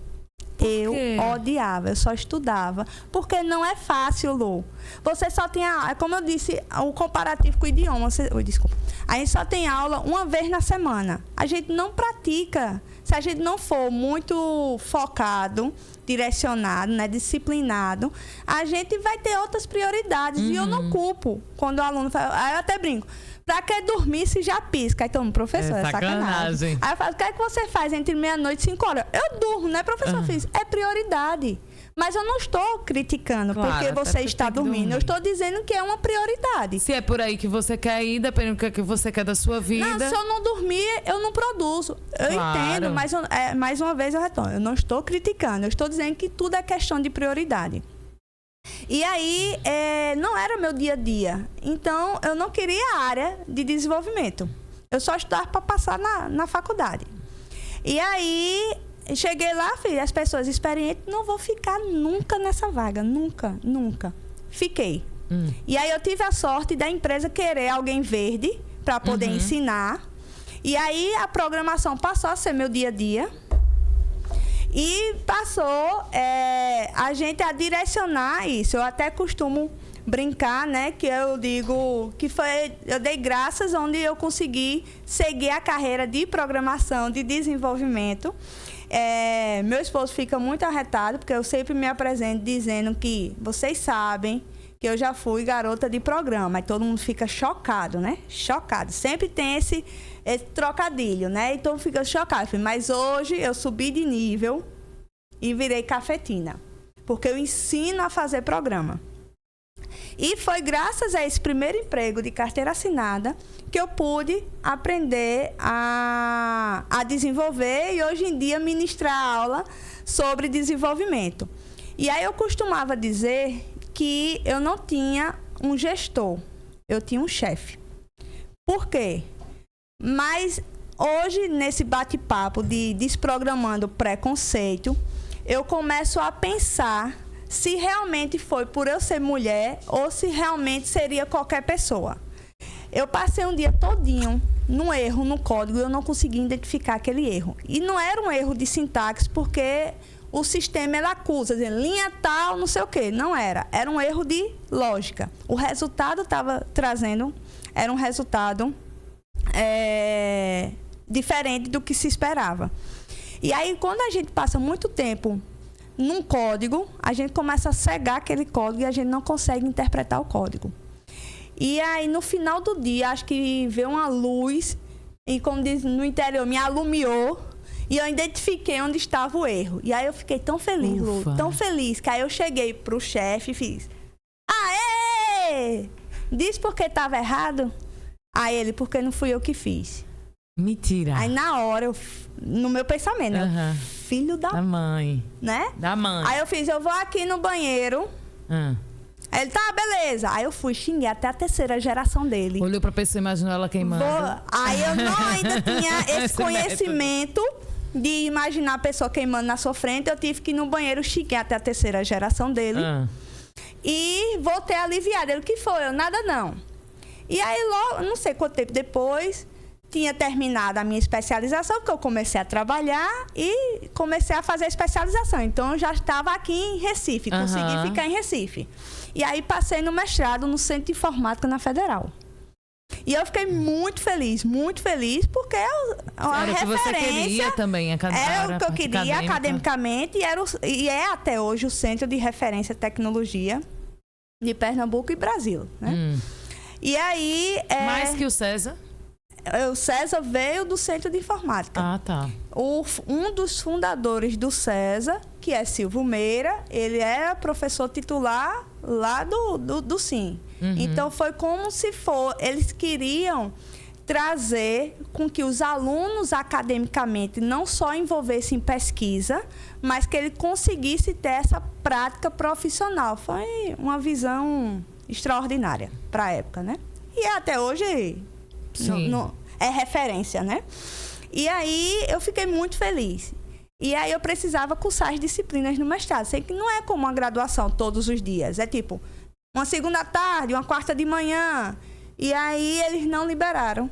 Eu odiava, eu só estudava. Porque não é fácil, Lu. Você só tem como eu disse, o comparativo com o idioma. Desculpa. A gente só tem aula uma vez na semana. A gente não pratica. Se a gente não for muito focado, direcionado, né, disciplinado, a gente vai ter outras prioridades. E eu não culpo quando o aluno fala. Aí eu até brinco. Pra que dormir se já pisca? Aí todo professor, é sacanagem. Aí eu falo, o que é que você faz entre meia-noite e 5 horas? Eu durmo, né, professor? Fiz. É prioridade. Mas eu não estou criticando porque você está dormindo. Eu estou dizendo que é uma prioridade. Se é por aí que você quer ir, dependendo do que você quer da sua vida. Não, se eu não dormir, eu não produzo. Eu entendo, mas mais uma vez eu retorno. Eu não estou criticando. Eu estou dizendo que tudo é questão de prioridade. E aí, não era meu dia a dia. Então, eu não queria a área de desenvolvimento. Eu só estudava para passar na faculdade. E aí, cheguei lá, as pessoas experientes, não vou ficar nunca nessa vaga. Nunca, nunca. Fiquei. E aí, eu tive a sorte da empresa querer alguém verde para poder ensinar. E aí, a programação passou a ser meu dia a dia. E passou a gente a direcionar isso. Eu até costumo brincar, né? Que eu digo que eu dei graças onde eu consegui seguir a carreira de programação, de desenvolvimento. Meu esposo fica muito arretado, porque eu sempre me apresento dizendo que vocês sabem que eu já fui garota de programa. E todo mundo fica chocado, né? Chocado. Sempre tem esse trocadilho, né? Então fica chocado. Mas hoje eu subi de nível e virei cafetina. Porque eu ensino a fazer programa. E foi graças a esse primeiro emprego de carteira assinada que eu pude aprender a desenvolver e hoje em dia ministrar aula sobre desenvolvimento. E aí eu costumava dizer que eu não tinha um gestor, eu tinha um chefe. Por quê? Mas hoje, nesse bate-papo de desprogramando preconceito, eu começo a pensar se realmente foi por eu ser mulher ou se realmente seria qualquer pessoa. Eu passei um dia todinho num erro no código e eu não conseguia identificar aquele erro. E não era um erro de sintaxe, porque o sistema ele acusa, dizendo linha tal, não sei o quê. Não era. Era um erro de lógica. O resultado estava trazendo, era um resultado diferente do que se esperava. E aí, quando a gente passa muito tempo num código, a gente começa a cegar aquele código e a gente não consegue interpretar o código. E aí, no final do dia, acho que veio uma luz e, como diz no interior, me alumiou e eu identifiquei onde estava o erro. E aí eu fiquei tão feliz, Lu, tão feliz, que aí eu cheguei pro chefe e fiz: aê! Diz por que estava errado? Aí ele, porque não fui eu que fiz. Mentira. Aí na hora, no meu pensamento, filho da mãe. Né? Da mãe. Aí eu fiz, eu vou aqui no banheiro. Aí ele, tá, beleza. Aí eu fui, xinguei até a terceira geração dele. Olhou pra pessoa e imaginou ela queimando. Aí eu não ainda tinha esse conhecimento de imaginar a pessoa queimando na sua frente. Eu tive que ir no banheiro, xinguei até a terceira geração dele. E voltei aliviada. Ele, o que foi? Eu, nada não. E aí logo, não sei quanto tempo depois, tinha terminado a minha especialização, porque eu comecei a trabalhar e comecei a fazer a especialização. Então, eu já estava aqui em Recife, consegui ficar em Recife. E aí, passei no mestrado no Centro de Informática na Federal. E eu fiquei muito feliz, porque a era referência... Era o que você queria também, era o que eu queria academicamente, e é até hoje o Centro de Referência de Tecnologia de Pernambuco e Brasil, né? E aí... Mais que o César? O César veio do Centro de Informática. Ah, tá. Um dos fundadores do César, que é Silvio Meira, ele era professor titular lá do SIM. Então, foi como se eles queriam trazer com que os alunos academicamente não só envolvessem em pesquisa, mas que ele conseguisse ter essa prática profissional. Foi uma visão extraordinária para a época, né? E até hoje... é referência, né? E aí eu fiquei muito feliz. E aí eu precisava cursar as disciplinas no mestrado. Sei que não é como uma graduação todos os dias. É tipo, uma segunda tarde, uma quarta de manhã. E aí eles não liberaram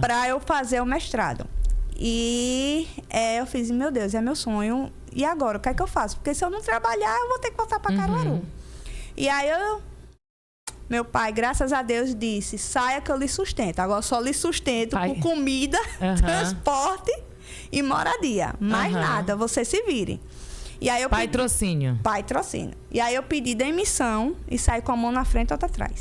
para eu fazer o mestrado. E eu fiz, meu Deus, é meu sonho. E agora, o que é que eu faço? Porque se eu não trabalhar, eu vou ter que voltar para Caruaru. E aí meu pai, graças a Deus, disse, saia que eu lhe sustento. Agora só lhe sustento com comida, transporte e moradia. Mais nada, você se vire. E aí Patrocínio. Patrocínio. E aí eu pedi demissão e saí com a mão na frente e outra atrás.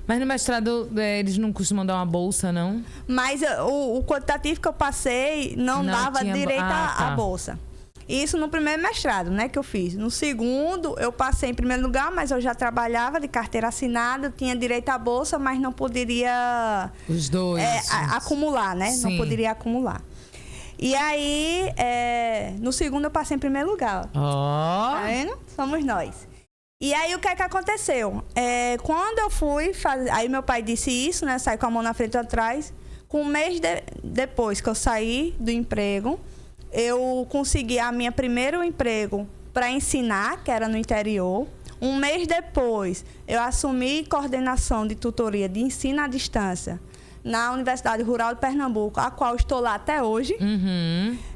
Mas no mestrado, eles não costumam dar uma bolsa, não? Mas o quantitativo que eu passei não dava direito à bolsa. Isso no primeiro mestrado, né, que eu fiz. No segundo, eu passei em primeiro lugar, mas eu já trabalhava de carteira assinada, tinha direito à bolsa, mas não poderia... Os dois. Acumular, né? Sim. Não poderia acumular. E aí, no segundo, eu passei em primeiro lugar. Tá vendo? Somos nós. E aí, o que é que aconteceu? Quando eu fui fazer... Aí, meu pai disse isso, né? Saí com a mão na frente e atrás. Com um mês depois que eu saí do emprego... Eu consegui o meu primeiro emprego para ensinar, que era no interior. Um mês depois, eu assumi coordenação de tutoria de ensino à distância na Universidade Rural de Pernambuco, a qual estou lá até hoje.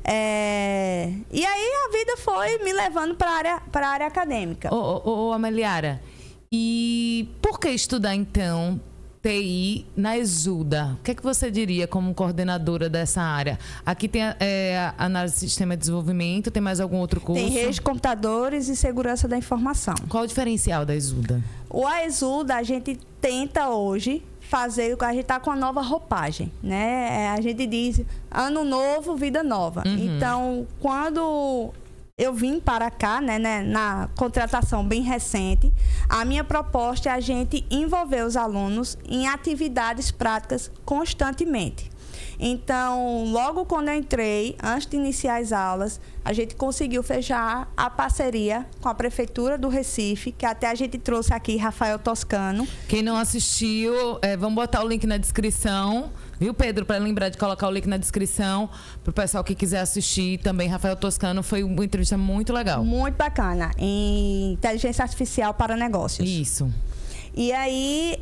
E aí a vida foi me levando para a área acadêmica. Ameliara, e por que estudar, então, TI na Exuda? O que é que você diria como coordenadora dessa área? Aqui tem a análise de sistema de desenvolvimento, tem mais algum outro curso? Tem rede de computadores e segurança da informação. Qual o diferencial da Exuda? A Exuda, a gente tenta hoje fazer, a gente está com a nova roupagem, né? A gente diz ano novo, vida nova. Então, quando eu vim para cá, né, na contratação bem recente, a minha proposta é a gente envolver os alunos em atividades práticas constantemente. Então, logo quando eu entrei, antes de iniciar as aulas, a gente conseguiu fechar a parceria com a Prefeitura do Recife, que até a gente trouxe aqui Rafael Toscano. Quem não assistiu, vamos botar o link na descrição. Viu, Pedro? Para lembrar de colocar o link na descrição para o pessoal que quiser assistir também. Rafael Toscano, foi uma entrevista muito legal. Muito bacana. Em inteligência artificial para negócios. Isso. E aí,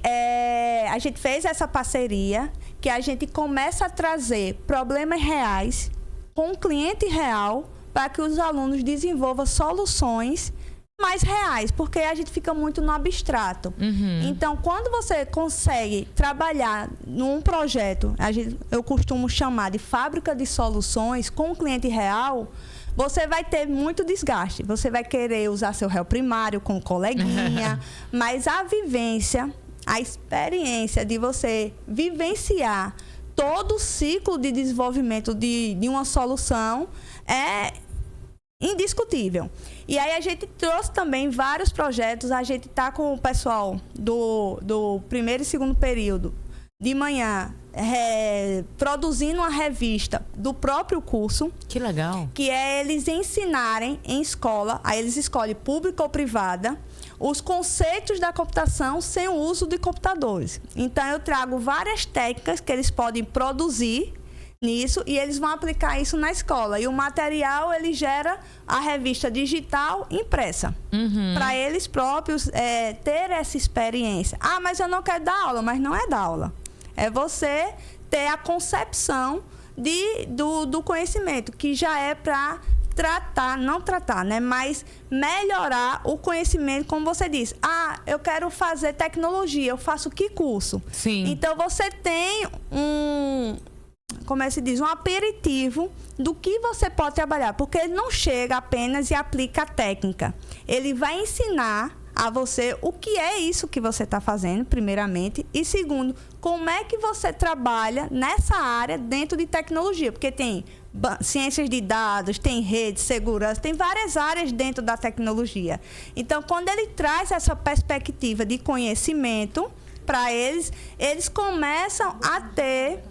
a gente fez essa parceria que a gente começa a trazer problemas reais com o cliente real para que os alunos desenvolvam soluções mais reais, porque a gente fica muito no abstrato. Então, quando você consegue trabalhar num projeto, eu costumo chamar de fábrica de soluções com o cliente real, você vai ter muito desgaste. Você vai querer usar seu réu primário com o coleguinha, mas a vivência, a experiência de você vivenciar todo o ciclo de desenvolvimento de uma solução é indiscutível. E aí a gente trouxe também vários projetos. A gente está com o pessoal do primeiro e segundo período de manhã produzindo uma revista do próprio curso. Que legal. Que é eles ensinarem em escola, aí eles escolhem pública ou privada, os conceitos da computação sem o uso de computadores. Então, eu trago várias técnicas que eles podem produzir nisso e eles vão aplicar isso na escola. E o material, ele gera a revista digital impressa. Para eles próprios ter essa experiência. Ah, mas eu não quero dar aula. Mas não é dar aula. É você ter a concepção do conhecimento, que já é para não tratar, né? Mas melhorar o conhecimento, como você disse. Eu quero fazer tecnologia, eu faço que curso? Sim. Então, você tem como é que se diz? Um aperitivo do que você pode trabalhar. Porque ele não chega apenas e aplica a técnica. Ele vai ensinar a você o que é isso que você está fazendo, primeiramente. E segundo, como é que você trabalha nessa área dentro de tecnologia. Porque tem ciências de dados, tem rede, segurança, tem várias áreas dentro da tecnologia. Então, quando ele traz essa perspectiva de conhecimento para eles começam a ter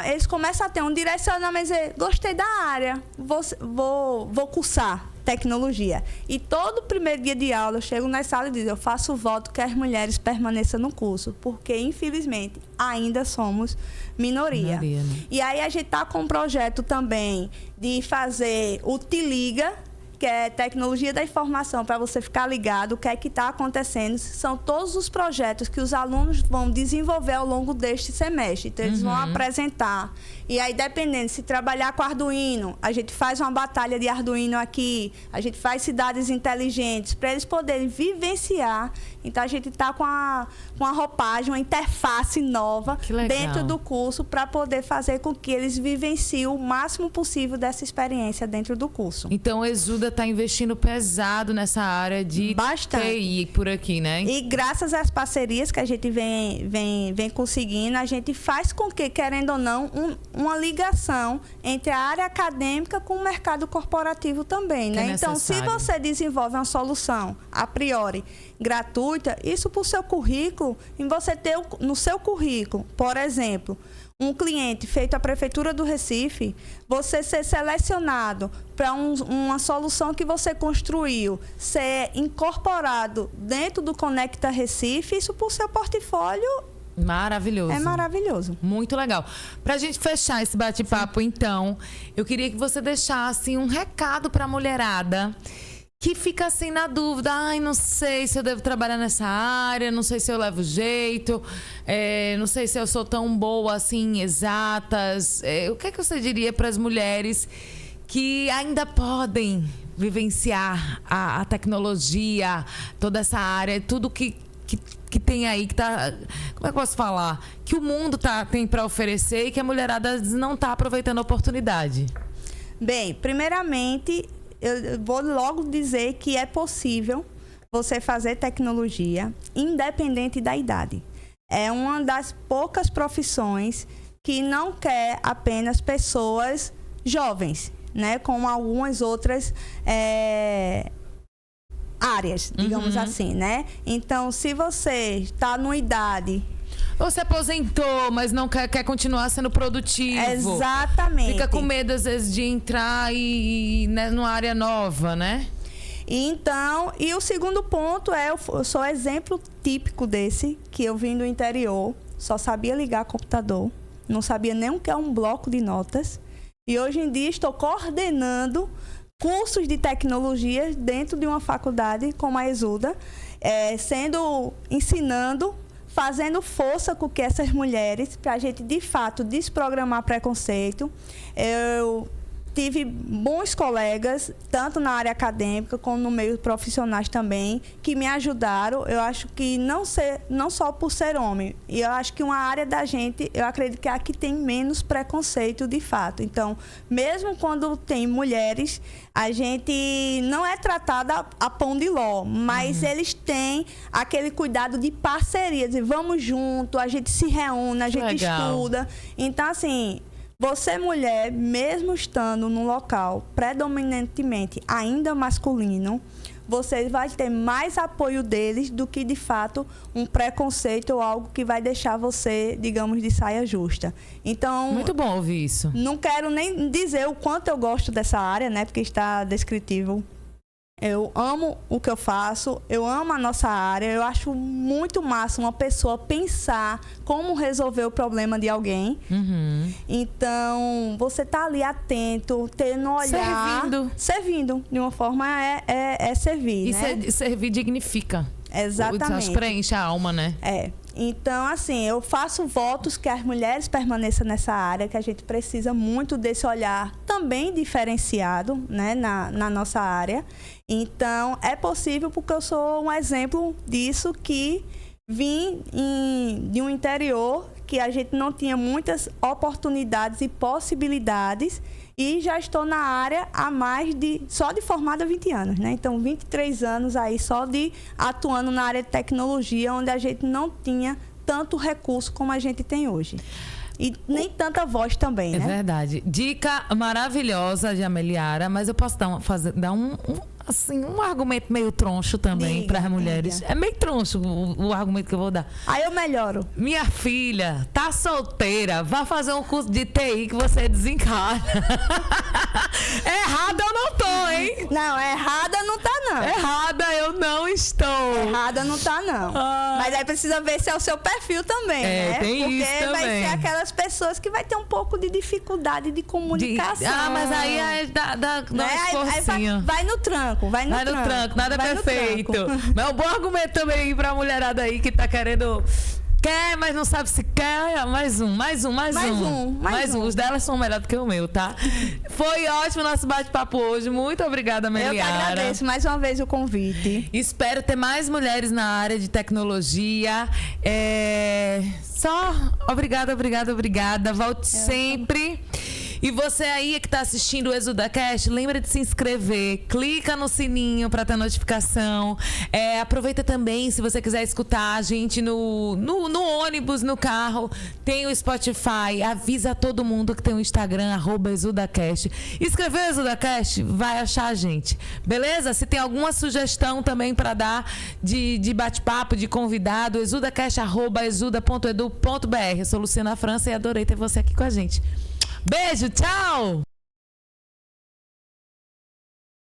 eles começam a ter um direcionamento, gostei da área, vou cursar tecnologia. E todo primeiro dia de aula eu chego na sala e digo, eu faço voto que as mulheres permaneçam no curso, porque infelizmente ainda somos minoria, né? E aí a gente está com um projeto também de fazer o Te Liga, que é tecnologia da informação, para você ficar ligado o que é que está acontecendo. São todos os projetos que os alunos vão desenvolver ao longo deste semestre. Então, eles vão apresentar. E aí, dependendo, se trabalhar com Arduino, a gente faz uma batalha de Arduino aqui, a gente faz cidades inteligentes, para eles poderem vivenciar. Então, a gente está com uma roupagem, uma interface nova dentro do curso, para poder fazer com que eles vivenciem o máximo possível dessa experiência dentro do curso. Então, o Exuda está investindo pesado nessa área de TI por aqui, né? E graças às parcerias que a gente vem conseguindo, a gente faz com que, querendo ou não, uma ligação entre a área acadêmica com o mercado corporativo também, né? Então, se você desenvolve uma solução, a priori, gratuita, isso para o seu currículo, em você ter no seu currículo, por exemplo, um cliente feito à Prefeitura do Recife, você ser selecionado para uma solução que você construiu, ser incorporado dentro do Conecta Recife, isso para o seu portfólio maravilhoso. É maravilhoso. Muito legal. Pra gente fechar esse bate-papo, então, eu queria que você deixasse um recado pra mulherada que fica assim na dúvida. Não sei se eu devo trabalhar nessa área, não sei se eu levo jeito, não sei se eu sou tão boa assim, exatas. O que é que você diria para as mulheres que ainda podem vivenciar a tecnologia, toda essa área, tudo que tem aí, que tá... Como é que eu posso falar? Que o mundo tem para oferecer e que a mulherada não está aproveitando a oportunidade. Bem, primeiramente, eu vou logo dizer que é possível você fazer tecnologia independente da idade. É uma das poucas profissões que não quer apenas pessoas jovens, né? Como algumas outras... áreas, digamos assim, né? Então, se você está numa idade... Você aposentou, mas não quer continuar sendo produtivo. Exatamente. Fica com medo, às vezes, de entrar né, numa área nova, né? Então, e o segundo ponto eu sou exemplo típico desse, que eu vim do interior, só sabia ligar computador, não sabia nem o que é um bloco de notas, e hoje em dia estou coordenando cursos de tecnologia dentro de uma faculdade como a Exuda, ensinando, fazendo força com que essas mulheres, para a gente, de fato, desprogramar preconceito. Eu tive bons colegas, tanto na área acadêmica como no meio profissionais também, que me ajudaram. Eu acho que não só por ser homem, e eu acho que uma área da gente, eu acredito que é a que tem menos preconceito de fato. Então, mesmo quando tem mulheres, a gente não é tratada a pão de ló, mas eles têm aquele cuidado de parceria, de vamos junto, a gente se reúne, a gente estuda. Então, assim... Você, mulher, mesmo estando num local predominantemente ainda masculino, você vai ter mais apoio deles do que, de fato, um preconceito ou algo que vai deixar você, digamos, de saia justa. Então... Muito bom ouvir isso. Não quero nem dizer o quanto eu gosto dessa área, né? Porque está descritivo. Eu amo o que eu faço, eu amo a nossa área, eu acho muito massa uma pessoa pensar como resolver o problema de alguém. Então, você tá ali atento, tendo um olhar... Servindo. De uma forma servir, e né? Servir dignifica. Exatamente. Preenche a alma, né? Então, assim, eu faço votos que as mulheres permaneçam nessa área, que a gente precisa muito desse olhar também diferenciado, né, na nossa área. Então, é possível porque eu sou um exemplo disso, que vim de um interior que a gente não tinha muitas oportunidades e possibilidades, e já estou na área há só de formada 20 anos, né? Então, 23 anos aí só atuando na área de tecnologia, onde a gente não tinha tanto recurso como a gente tem hoje. E nem tanta voz também, né? É verdade. Dica maravilhosa de Ameliara, mas eu posso dar um argumento meio troncho também para as mulheres. É meio troncho o argumento que eu vou dar. Aí eu melhoro. Minha filha tá solteira, vá fazer um curso de TI que você desencarna. Errada eu não tô, hein? Não, errada não tá, não. Errada eu não estou. Errada não tá, não. Mas aí precisa ver se é o seu perfil também, né? Tem porque isso também. Vai ser aquelas pessoas que vai ter um pouco de dificuldade de comunicação. Mas aí é dá um esforcinho. Vai no tranco. Vai no tranco, nada é perfeito. Mas é um bom argumento também pra mulherada aí que tá querendo... Quer, mas não sabe se quer. Mais um. Os delas são melhor do que o meu, tá? Foi ótimo o nosso bate-papo hoje. Muito obrigada, Ameliara. Eu que agradeço mais uma vez o convite. Espero ter mais mulheres na área de tecnologia. Só obrigada. Volte sempre. E você aí que está assistindo o ExudaCast, lembra de se inscrever, clica no sininho para ter notificação. Aproveita também, se você quiser escutar a gente no ônibus, no carro, tem o Spotify, avisa todo mundo que tem o Instagram, @ExudaCast. Escreveu o ExudaCast, vai achar a gente, beleza? Se tem alguma sugestão também para dar de bate-papo, de convidado, exudacast@exuda.edu.br. Eu sou Luciana França e adorei ter você aqui com a gente. Beijo, tchau!